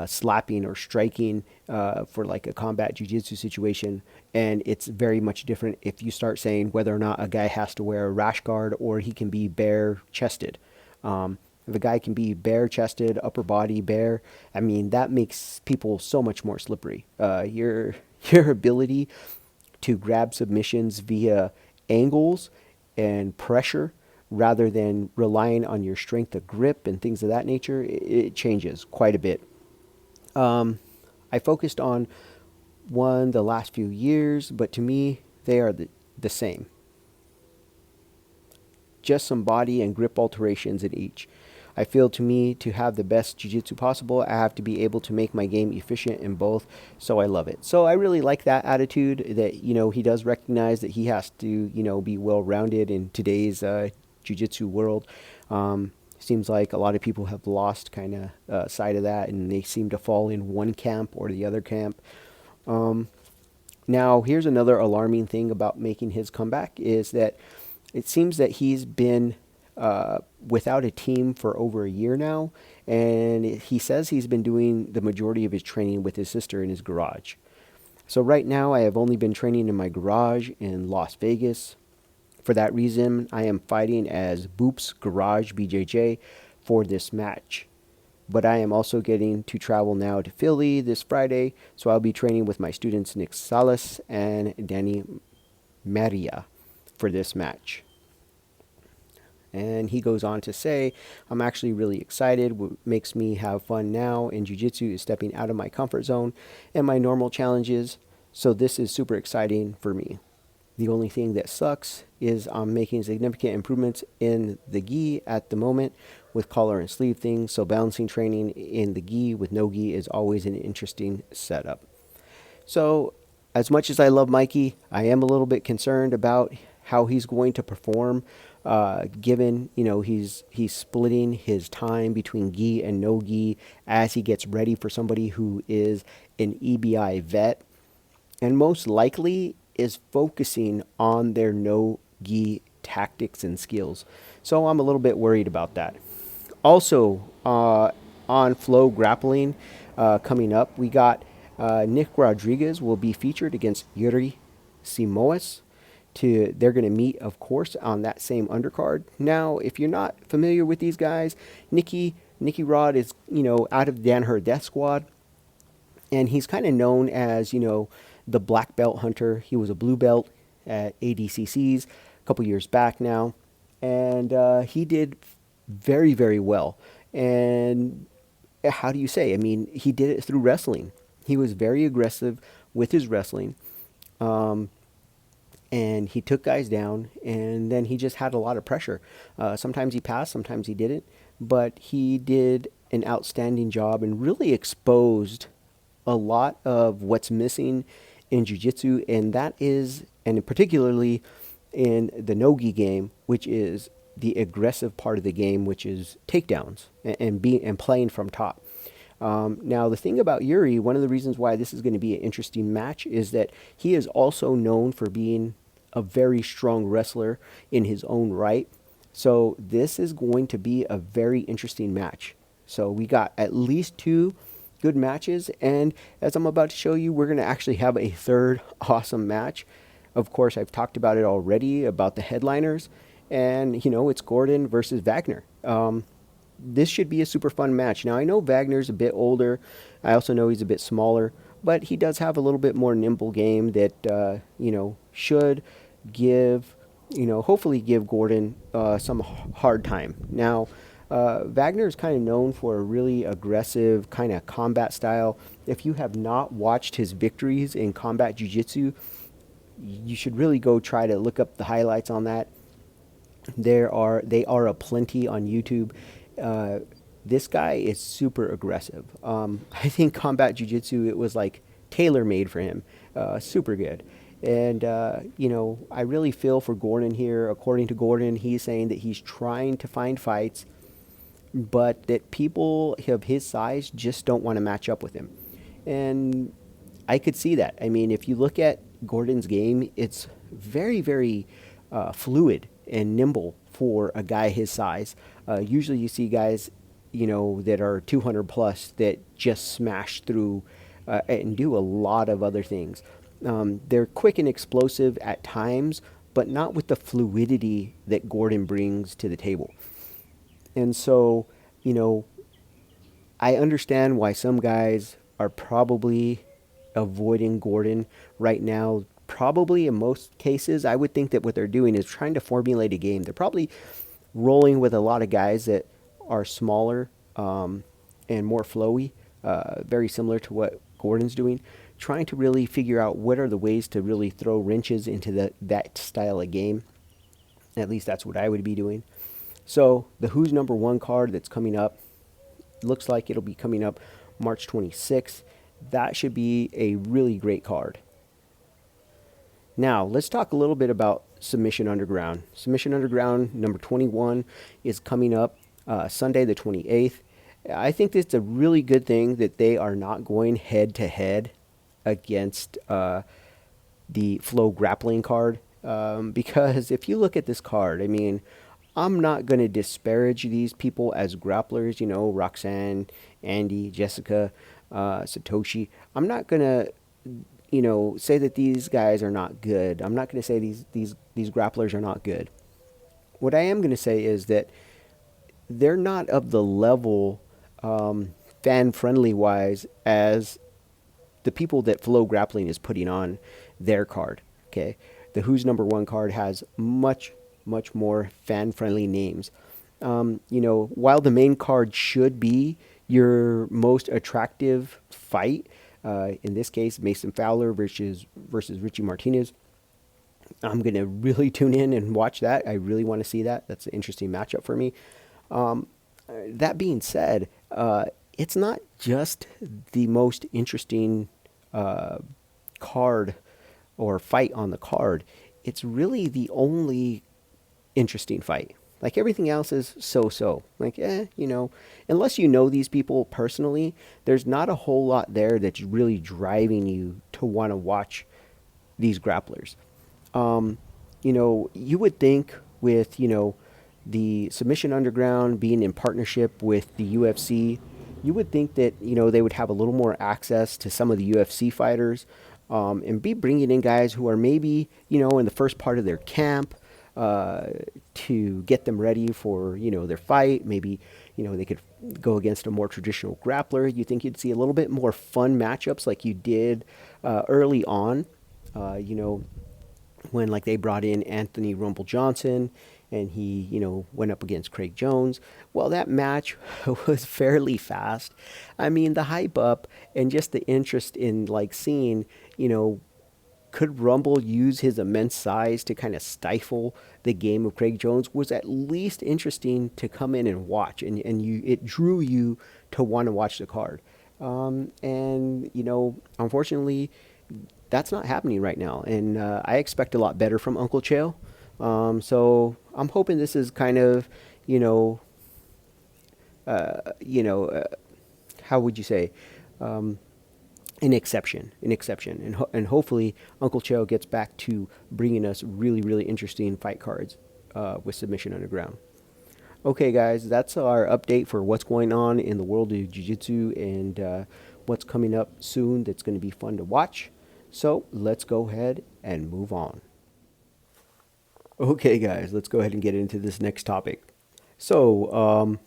slapping or striking for like a combat jiu-jitsu situation, and it's very much different if you start saying whether or not a guy has to wear a rash guard or he can be bare-chested. If a guy can be bare-chested, upper body bare, I mean, that makes people so much more slippery. Your ability to grab submissions via angles and pressure rather than relying on your strength of grip and things of that nature, it changes quite a bit. I focused on one the last few years, but to me, they are the same. Just some body and grip alterations in each. I feel to me to have the best jiu-jitsu possible, I have to be able to make my game efficient in both, so I love it. So I really like that attitude that, you know, he does recognize that he has to, you know, be well-rounded in today's jiu-jitsu world. Seems like a lot of people have lost kind of sight of that, and they seem to fall in one camp or the other camp. Now, here's another alarming thing about making his comeback is that it seems that he's been without a team for over a year now, and he says he's been doing the majority of his training with his sister in his garage. So right now I have only been training in my garage in Las Vegas. For that reason, I am fighting as Boop's Garage BJJ for this match. But I am also getting to travel now to Philly this Friday, so I'll be training with my students Nick Salas and Danny Maria for this match. And he goes on to say, I'm actually really excited. What makes me have fun now in jiu-jitsu is stepping out of my comfort zone and my normal challenges. So this is super exciting for me. The only thing that sucks is I'm making significant improvements in the gi at the moment with collar and sleeve things. So balancing training in the gi with no gi is always an interesting setup. So as much as I love Mikey, I am a little bit concerned about how he's going to perform. Given, you know, he's splitting his time between gi and no gi as he gets ready for somebody who is an EBI vet and most likely is focusing on their no gi tactics and skills. So I'm a little bit worried about that. Also, on Flow Grappling coming up, we got Nick Rodriguez will be featured against Yuri Simoes. They're going to meet, of course, on that same undercard. Now, if you're not familiar with these guys, Nicky Rod is, out of the Danaher Death Squad, and he's kind of known as, the black belt hunter. He was a blue belt at ADCCs a couple years back now, and he did very, very well. And how do you say? I mean, he did it through wrestling. He was very aggressive with his wrestling. And he took guys down, and then he just had a lot of pressure. Sometimes he passed, sometimes he didn't, but he did an outstanding job and really exposed a lot of what's missing in jiu-jitsu, and particularly in the no-gi game, which is the aggressive part of the game, which is takedowns and playing from top. Now, the thing about Yuri, one of the reasons why this is going to be an interesting match is that he is also known for being a very strong wrestler in his own right. So this is going to be a very interesting match. So we got at least 2 good matches, and as I'm about to show you, we're going to actually have a third awesome match. Of course, I've talked about it already, about the headliners, and it's Gordon versus Wagner. This should be a super fun match. Now, I know Wagner's a bit older. I also know he's a bit smaller, but he does have a little bit more nimble game that, should give, hopefully give Gordon some hard time. Now, Wagner is kind of known for a really aggressive kind of combat style. If you have not watched his victories in combat jiu-jitsu, you should really go try to look up the highlights on that. They are aplenty on YouTube. This guy is super aggressive. I think combat jiu-jitsu, it was like tailor-made for him. Super good. And, I really feel for Gordon here. According to Gordon, he's saying that he's trying to find fights, but that people of his size just don't want to match up with him. And I could see that. I mean, if you look at Gordon's game, it's very, very fluid and nimble for a guy his size. Usually you see guys, that are 200 plus that just smash through and do a lot of other things. They're quick and explosive at times, but not with the fluidity that Gordon brings to the table. And so, I understand why some guys are probably avoiding Gordon right now. Probably in most cases, I would think that what they're doing is trying to formulate a game. They're probably rolling with a lot of guys that are smaller and more flowy, very similar to what Gordon's doing, trying to really figure out what are the ways to really throw wrenches into that style of game. At least that's what I would be doing. So the Who's Number One card that's coming up, looks like it'll be coming up March 26th. That should be a really great card. Now, let's talk a little bit about Submission Underground. Submission Underground number 21 is coming up Sunday the 28th. I think it's a really good thing that they are not going head-to-head against the Flow Grappling card. Because if you look at this card, I mean, I'm not going to disparage these people as grapplers, Roxanne, Andy, Jessica, Satoshi. I'm not going to say that these guys are not good. I'm not going to say these grapplers are not good. What I am going to say is that they're not of the level, fan-friendly wise, as the people that Flow Grappling is putting on their card. Okay, the Who's Number One card has much more fan-friendly names. While the main card should be your most attractive fight, in this case, Mason Fowler versus Richie Martinez, I'm going to really tune in and watch that. I really want to see that. That's an interesting matchup for me. That being said, it's not just the most interesting card or fight on the card. It's really the only interesting fight. Like, everything else is so-so. Like, unless you know these people personally, there's not a whole lot there that's really driving you to want to watch these grapplers. You would think with, the Submission Underground being in partnership with the UFC, you would think that, they would have a little more access to some of the UFC fighters, and be bringing in guys who are maybe, in the first part of their camp, to get them ready for, their fight. Maybe, they could go against a more traditional grappler. You think you'd see a little bit more fun matchups like you did early on, when like they brought in Anthony Rumble Johnson and he, went up against Craig Jones. Well, that match was fairly fast. I mean, the hype up and just the interest in like seeing, could Rumble use his immense size to kind of stifle the game of Craig Jones was at least interesting to come in and watch, and it drew you to want to watch the card. And unfortunately, that's not happening right now, and I expect a lot better from Uncle Chael. So I'm hoping this is kind of, how would you say, an exception, and hopefully Uncle Chael gets back to bringing us really, really interesting fight cards with Submission Underground. Okay, guys, that's our update for what's going on in the world of Jiu-Jitsu and what's coming up soon that's going to be fun to watch. So let's go ahead and move on. Okay, guys, let's go ahead and get into this next topic. So,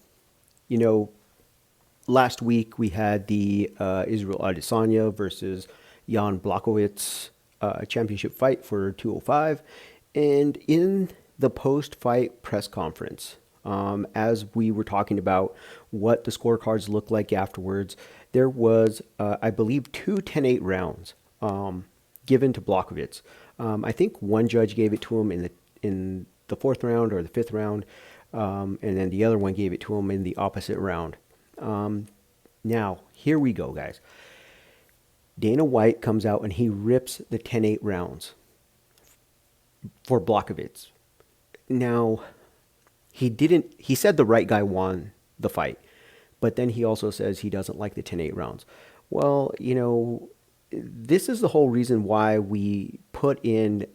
last week we had the Israel Adesanya versus Jan Blachowicz championship fight for 205. And in the post-fight press conference, as we were talking about what the scorecards looked like afterwards, there was, I believe, two 10-8 rounds given to Blachowicz. I think one judge gave it to him in the fourth round or the fifth round, and then the other one gave it to him in the opposite round. Now, here we go, guys. Dana White comes out and he rips the 10-8 rounds for Blachowicz. Now, he said the right guy won the fight, but then he also says he doesn't like the 10-8 rounds. Well, this is the whole reason why we put in,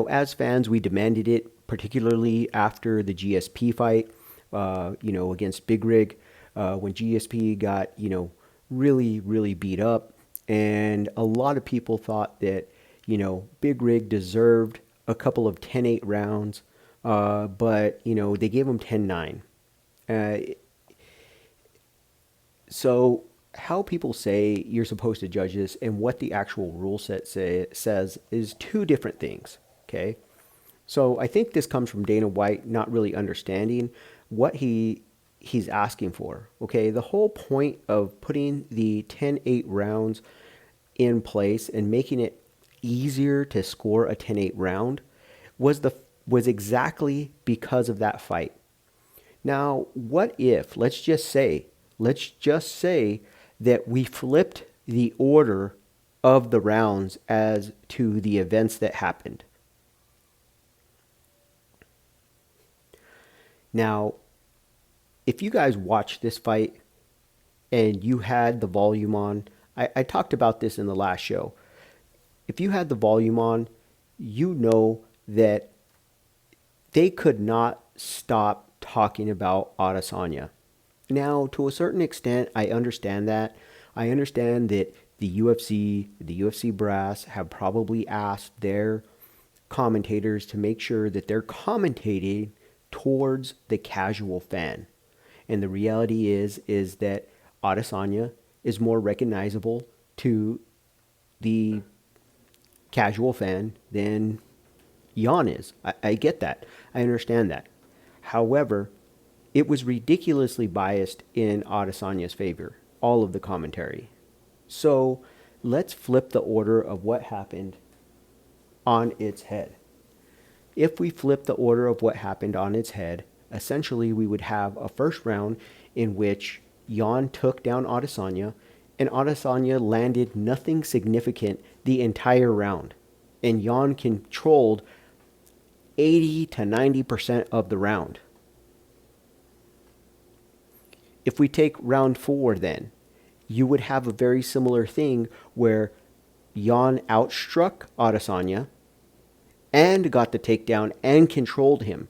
as fans, we demanded it, particularly after the GSP fight, against Big Rig, when GSP got, really, really beat up. And a lot of people thought that, Big Rig deserved a couple of 10-8 rounds, but, they gave him 10-9. So how people say you're supposed to judge this and what the actual rule set says is two different things, okay? So I think this comes from Dana White not really understanding what he's asking for, okay? The whole point of putting the 10-8 rounds in place and making it easier to score a 10-8 round was exactly because of that fight. Now, what if, let's just say that we flipped the order of the rounds as to the events that happened. Now, if you guys watched this fight and you had the volume on, I talked about this in the last show. If you had the volume on, you know that they could not stop talking about Adesanya. Now, to a certain extent, I understand that. I understand that the UFC brass have probably asked their commentators to make sure that they're commentating towards the casual fan. And the reality is that Adesanya is more recognizable to the casual fan than Jan is. I get that. I understand that. However, it was ridiculously biased in Adesanya's favor, all of the commentary. So let's flip the order of what happened on its head. If we flip the order of what happened on its head, essentially we would have a first round in which Jan took down Adesanya, and Adesanya landed nothing significant the entire round. And Jan controlled 80 to 90% of the round. If we take round 4 then, you would have a very similar thing where Jan outstruck Adesanya and got the takedown and controlled him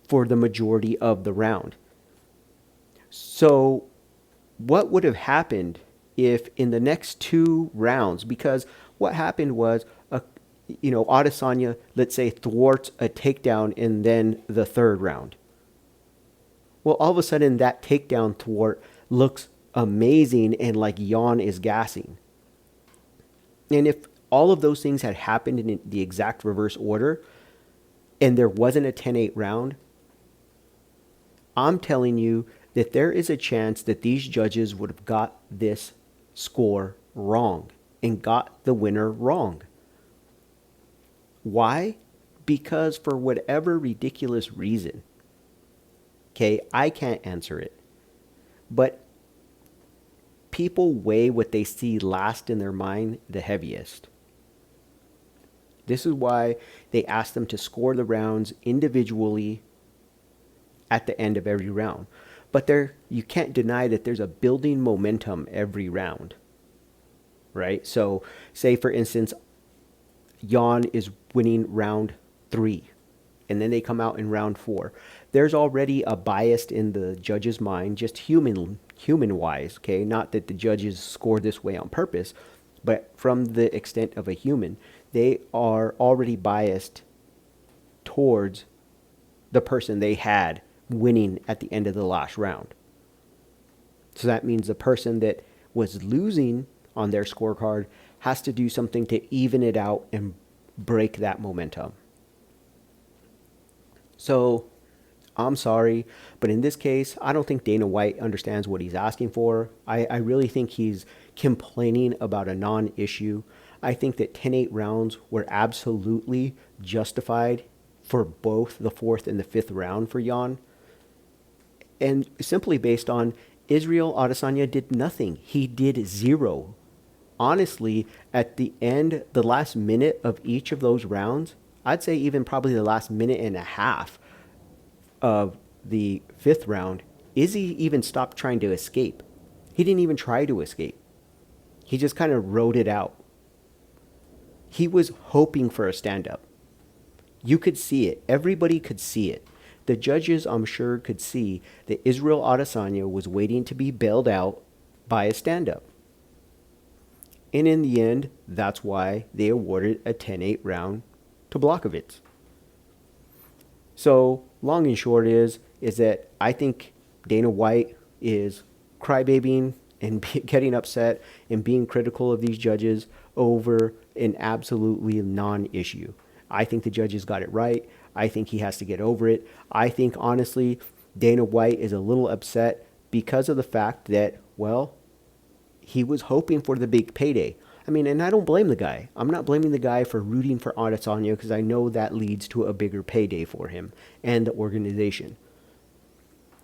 for the majority of the round. So what would have happened if in the next 2 rounds, because what happened was, Adesanya, let's say, thwarts a takedown in then the 3rd round. Well, all of a sudden that takedown thwart looks amazing and like Jan is gassing. And if all of those things had happened in the exact reverse order and there wasn't a 10-8 round, I'm telling you that there is a chance that these judges would have got this score wrong and got the winner wrong. Why? Because for whatever ridiculous reason, okay, I can't answer it, but people weigh what they see last in their mind the heaviest. This is why they ask them to score the rounds individually at the end of every round. But you can't deny that there's a building momentum every round, right? So say, for instance, Jan is winning round 3, and then they come out in round 4. There's already a bias in the judge's mind, just human-wise, okay? Not that the judges score this way on purpose, but from the extent of a human, they are already biased towards the person they had winning at the end of the last round. So that means the person that was losing on their scorecard has to do something to even it out and break that momentum. So I'm sorry, but in this case, I don't think Dana White understands what he's asking for. I really think he's complaining about a non-issue. I think that 10-8 rounds were absolutely justified for both the 4th and the 5th round for Jan. And simply based on Israel Adesanya did nothing. He did 0. Honestly, at the end, the last minute of each of those rounds, I'd say even probably the last minute and a half of the 5th round, Izzy even stopped trying to escape. He didn't even try to escape. He just kind of rode it out. He was hoping for a stand-up. You could see it. Everybody could see it. The judges, I'm sure, could see that Israel Adesanya was waiting to be bailed out by a stand-up. And in the end, that's why they awarded a 10-8 round to Blachowicz. So, long and short is that I think Dana White is crybabying and getting upset and being critical of these judges over an absolutely non-issue. I think the judges got it right. I think he has to get over it. I think, honestly, Dana White is a little upset because of the fact that, well, he was hoping for the big payday. I mean, and I don't blame the guy. I'm not blaming the guy for rooting for Adesanya because I know that leads to a bigger payday for him and the organization.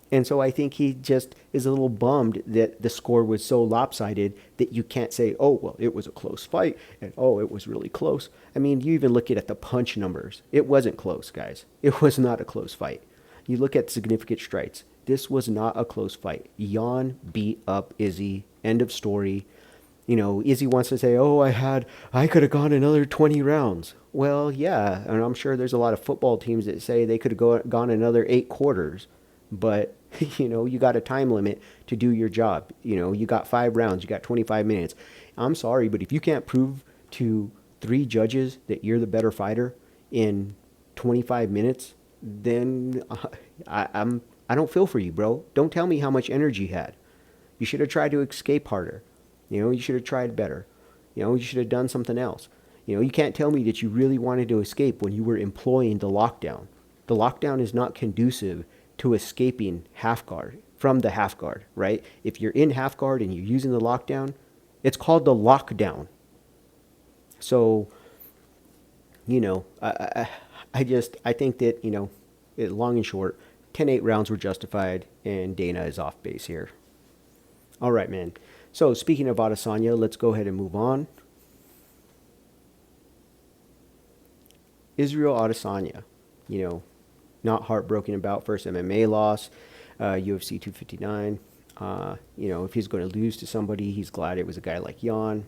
And so I think he just is a little bummed that the score was so lopsided that you can't say, oh, well, it was a close fight, and oh, it was really close. I mean, you even look at the punch numbers. It wasn't close, guys. It was not a close fight. You look at significant strikes. This was not a close fight. Jan beat up Izzy. End of story. Izzy wants to say, oh, I could have gone another 20 rounds. Well, yeah, and I'm sure there's a lot of football teams that say they could have gone another 8 quarters. But, you got a time limit to do your job. You got 5 rounds. You got 25 minutes. I'm sorry, but if you can't prove to 3 judges that you're the better fighter in 25 minutes, then I don't feel for you, bro. Don't tell me how much energy you had. You should have tried to escape harder. You should have tried better. You should have done something else. You can't tell me that you really wanted to escape when you were employing the lockdown. The lockdown is not conducive to escaping half guard from the half guard, right? If you're in half guard and you're using the lockdown, it's called the lockdown. So, I think that, long and short, 10-8 rounds were justified and Dana is off base here. All right, man. So speaking of Adesanya, let's go ahead and move on. Israel Adesanya, not heartbroken about first MMA loss, UFC 259. If he's going to lose to somebody, he's glad it was a guy like Jan.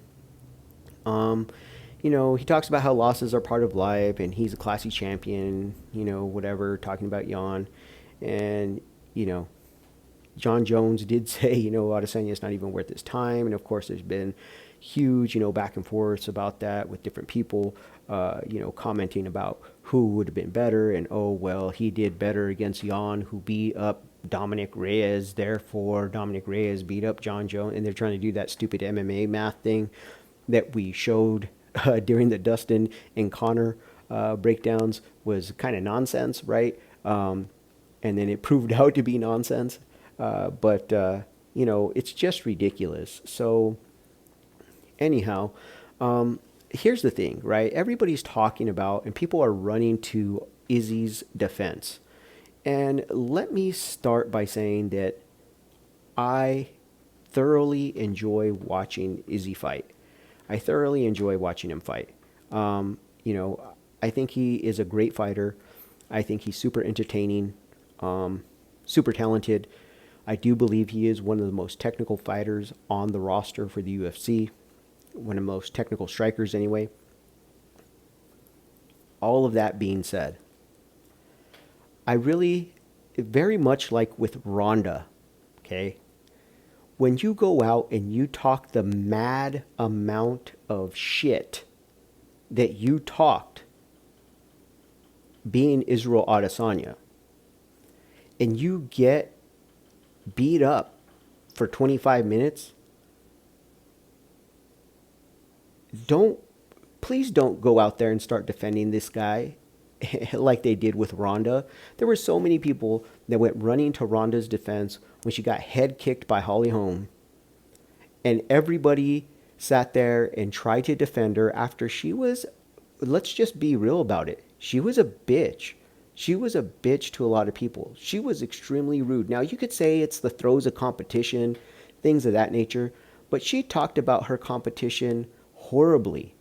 he talks about how losses are part of life and he's a classy champion, whatever, talking about Jan. And, you know, John Jones did say, Adesanya is not even worth his time. And of course, there's been huge, back and forths about that with different people, commenting about who would have been better. And, oh, well, he did better against Jan, who beat up Dominic Reyes. Therefore, Dominic Reyes beat up John Jones. And they're trying to do that stupid MMA math thing that we showed during the Dustin and Connor breakdowns was kind of nonsense, right? And then it proved out to be nonsense. But it's just ridiculous. So anyhow, here's the thing, right? Everybody's talking about, and people are running to Izzy's defense. And let me start by saying that I thoroughly enjoy watching Izzy fight. I thoroughly enjoy watching him fight. I think he is a great fighter. I think he's super entertaining, super talented. I do believe he is one of the most technical fighters on the roster for the UFC, one of the most technical strikers anyway. All of that being said, I really, very much like with Ronda, okay, when you go out and you talk the mad amount of shit that you talked being Israel Adesanya, and you get beat up for 25 minutes, please don't go out there and start defending this guy like they did with Ronda. There were so many people that went running to Ronda's defense when she got head kicked by Holly Holm, and everybody sat there and tried to defend her after she was, let's just be real about it, she was a bitch. She was a bitch to a lot of people. She was extremely rude. Now, you could say it's the throes of competition, things of that nature, but she talked about her competition horribly.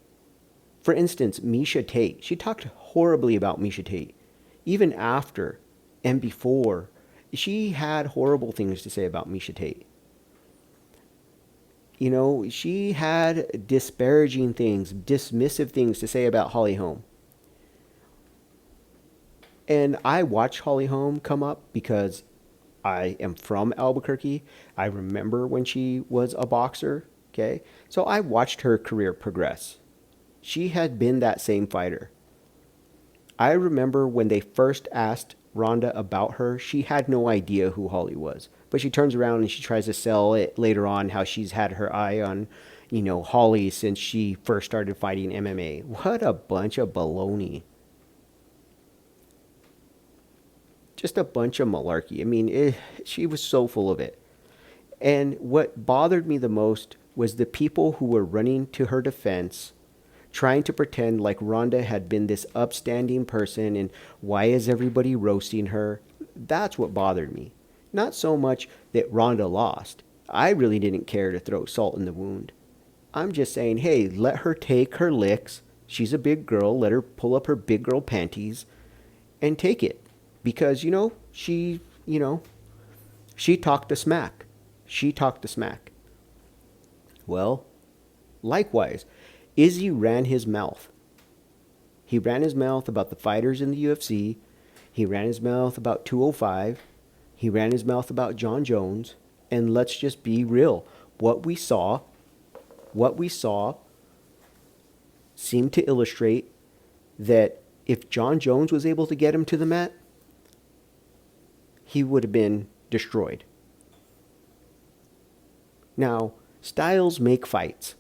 For instance, Miesha Tate. She talked horribly about Miesha Tate. Even after and before, she had horrible things to say about Miesha Tate. She had disparaging things, dismissive things to say about Holly Holm. And I watched Holly Holm come up because I am from Albuquerque. I remember when she was a boxer, okay? So I watched her career progress. She had been that same fighter. I remember when they first asked Ronda about her, she had no idea who Holly was. But she turns around and she tries to sell it later on how she's had her eye on, Holly since she first started fighting MMA. What a bunch of baloney. Just a bunch of malarkey. I mean, she was so full of it. And what bothered me the most was the people who were running to her defense, trying to pretend like Ronda had been this upstanding person and why is everybody roasting her? That's what bothered me. Not so much that Ronda lost. I really didn't care to throw salt in the wound. I'm just saying, hey, let her take her licks. She's a big girl. Let her pull up her big girl panties and take it. Because, she talked the smack. She talked the smack. Well, likewise, Izzy ran his mouth. He ran his mouth about the fighters in the UFC. He ran his mouth about 205. He ran his mouth about John Jones. And let's just be real. What we saw seemed to illustrate that if John Jones was able to get him to the mat, he would have been destroyed. Now, styles make fights.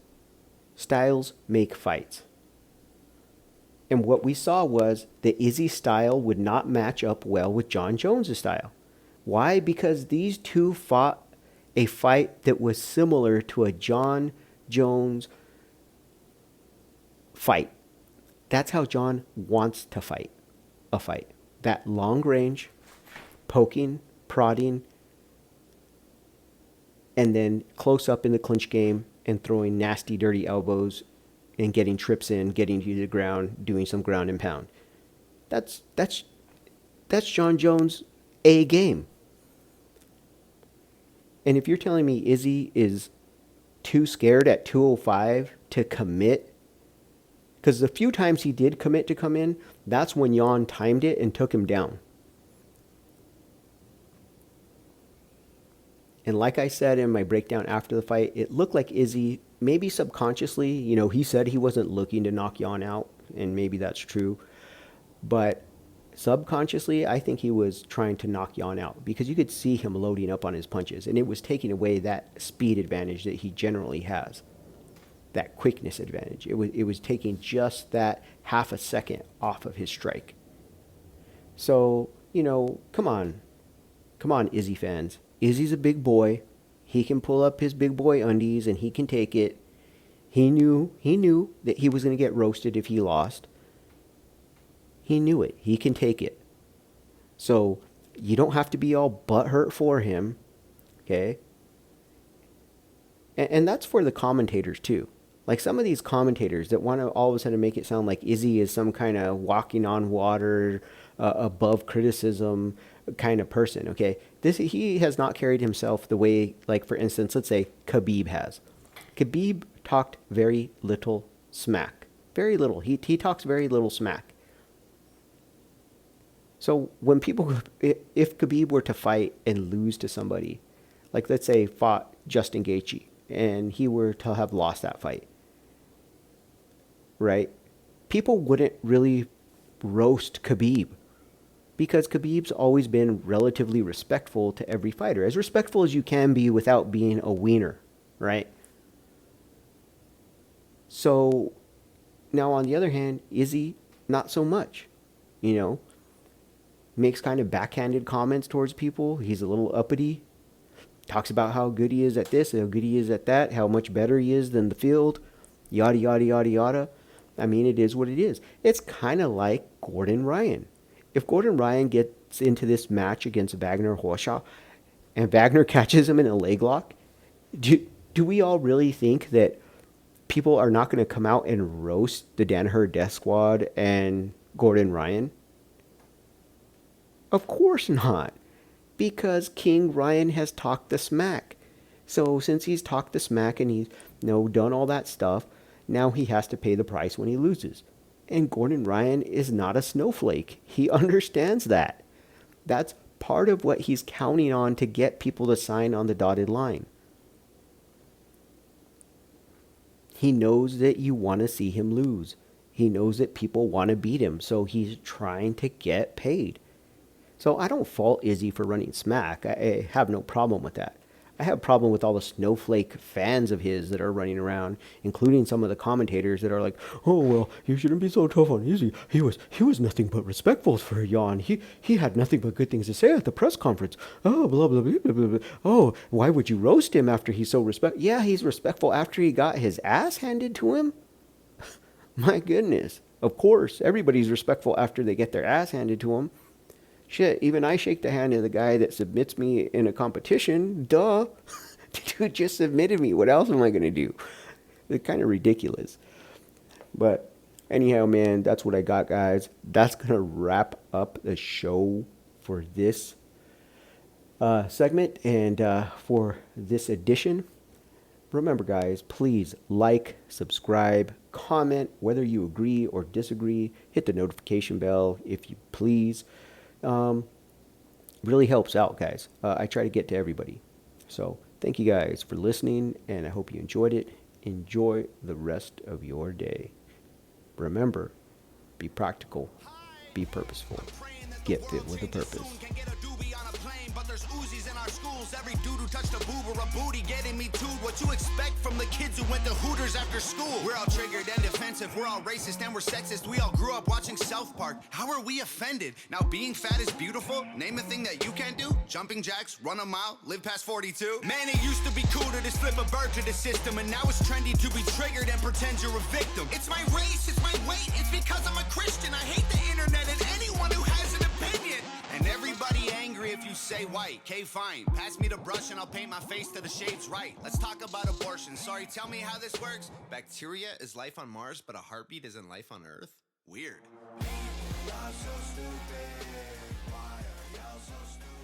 Styles make fights. And what we saw was that Izzy's style would not match up well with John Jones' style. Why? Because these two fought a fight that was similar to a John Jones fight. That's how John wants to fight a fight. That long range, poking, prodding, and then close up in the clinch game and throwing nasty, dirty elbows and getting trips in, getting to the ground, doing some ground and pound. That's John Jones' A game. And if you're telling me Izzy is too scared at 205 to commit Because the few times he did commit to come in, that's when Jan timed it and took him down. And like I said in my breakdown after the fight, it looked like Izzy, maybe subconsciously, he said he wasn't looking to knock Jan out, and maybe that's true. But subconsciously, I think he was trying to knock Jan out because you could see him loading up on his punches, and it was taking away that speed advantage that he generally has, that quickness advantage. It was taking just that half a second off of his strike. So, come on, Izzy fans. Izzy's a big boy. He can pull up his big boy undies and he can take it. He knew that he was going to get roasted if he lost. He knew it. He can take it. So you don't have to be all butthurt for him, okay? And that's for the commentators too. Like some of these commentators that want to all of a sudden make it sound like Izzy is some kind of walking on water, above criticism kind of person, okay? He has not carried himself the way, like for instance, let's say Khabib has. Khabib talked very little smack. Very little. He talks very little smack. So when if Khabib were to fight and lose to somebody, like let's say fought Justin Gaethje, and he were to have lost that fight, right? People wouldn't really roast Khabib because Khabib's always been relatively respectful to every fighter, as respectful as you can be without being a wiener, right? So now on the other hand, Izzy, not so much, makes kind of backhanded comments towards people. He's a little uppity. Talks about how good he is at this, how good he is at that, how much better he is than the field, yada, yada, yada, yada. I mean, it is what it is. It's kind of like Gordon Ryan. If Gordon Ryan gets into this match against Wagner Horshaw and Wagner catches him in a leg lock, do we all really think that people are not going to come out and roast the Danaher Death Squad and Gordon Ryan? Of course not. Because King Ryan has talked the smack. So since he's talked the smack and he's done all that stuff, now he has to pay the price when he loses. And Gordon Ryan is not a snowflake. He understands that. That's part of what he's counting on to get people to sign on the dotted line. He knows that you want to see him lose. He knows that people want to beat him, so he's trying to get paid. So I don't fault Izzy for running smack. I have no problem with that. I have a problem with all the snowflake fans of his that are running around, including some of the commentators that are like, "Oh well, you shouldn't be so tough on Izzy. He was nothing but respectful for Jan. He had nothing but good things to say at the press conference. Oh, blah blah blah blah blah. Blah. Oh, why would you roast him after he's so respectful? Yeah, he's respectful after he got his ass handed to him. My goodness. Of course, everybody's respectful after they get their ass handed to them. Shit, even I shake the hand of the guy that submits me in a competition. Duh. The dude just submitted me. What else am I going to do? It's kind of ridiculous. But anyhow, man, that's what I got, guys. That's going to wrap up the show for this segment and for this edition. Remember, guys, please like, subscribe, comment, whether you agree or disagree. Hit the notification bell if you please. Really helps out, guys. I try to get to everybody. So thank you guys for listening, and I hope you enjoyed it. Enjoy the rest of your day. Remember, be practical, be purposeful, get fit with a purpose. There's Uzis in our schools. Every dude who touched a boob or a booty getting me too. What you expect from the kids who went to Hooters after school? We're all triggered and defensive. We're all racist and we're sexist. We all grew up watching South Park. How are we offended? Now being fat is beautiful. Name a thing that you can't do. Jumping jacks, run a mile, live past 42. Man, it used to be cool to just flip a bird to the system, and now it's trendy to be triggered and pretend you're a victim. It's my race, it's my weight, it's because I'm a Christian. I hate the internet and anyone who has an opinion. And everybody angry if you say white. Okay, fine. Pass me the brush and I'll paint my face to the shades right. Let's talk about abortion. Sorry, tell me how this works. Bacteria is life on Mars, but a heartbeat isn't life on Earth? Weird. Y'all so stupid. Why are y'all so stupid?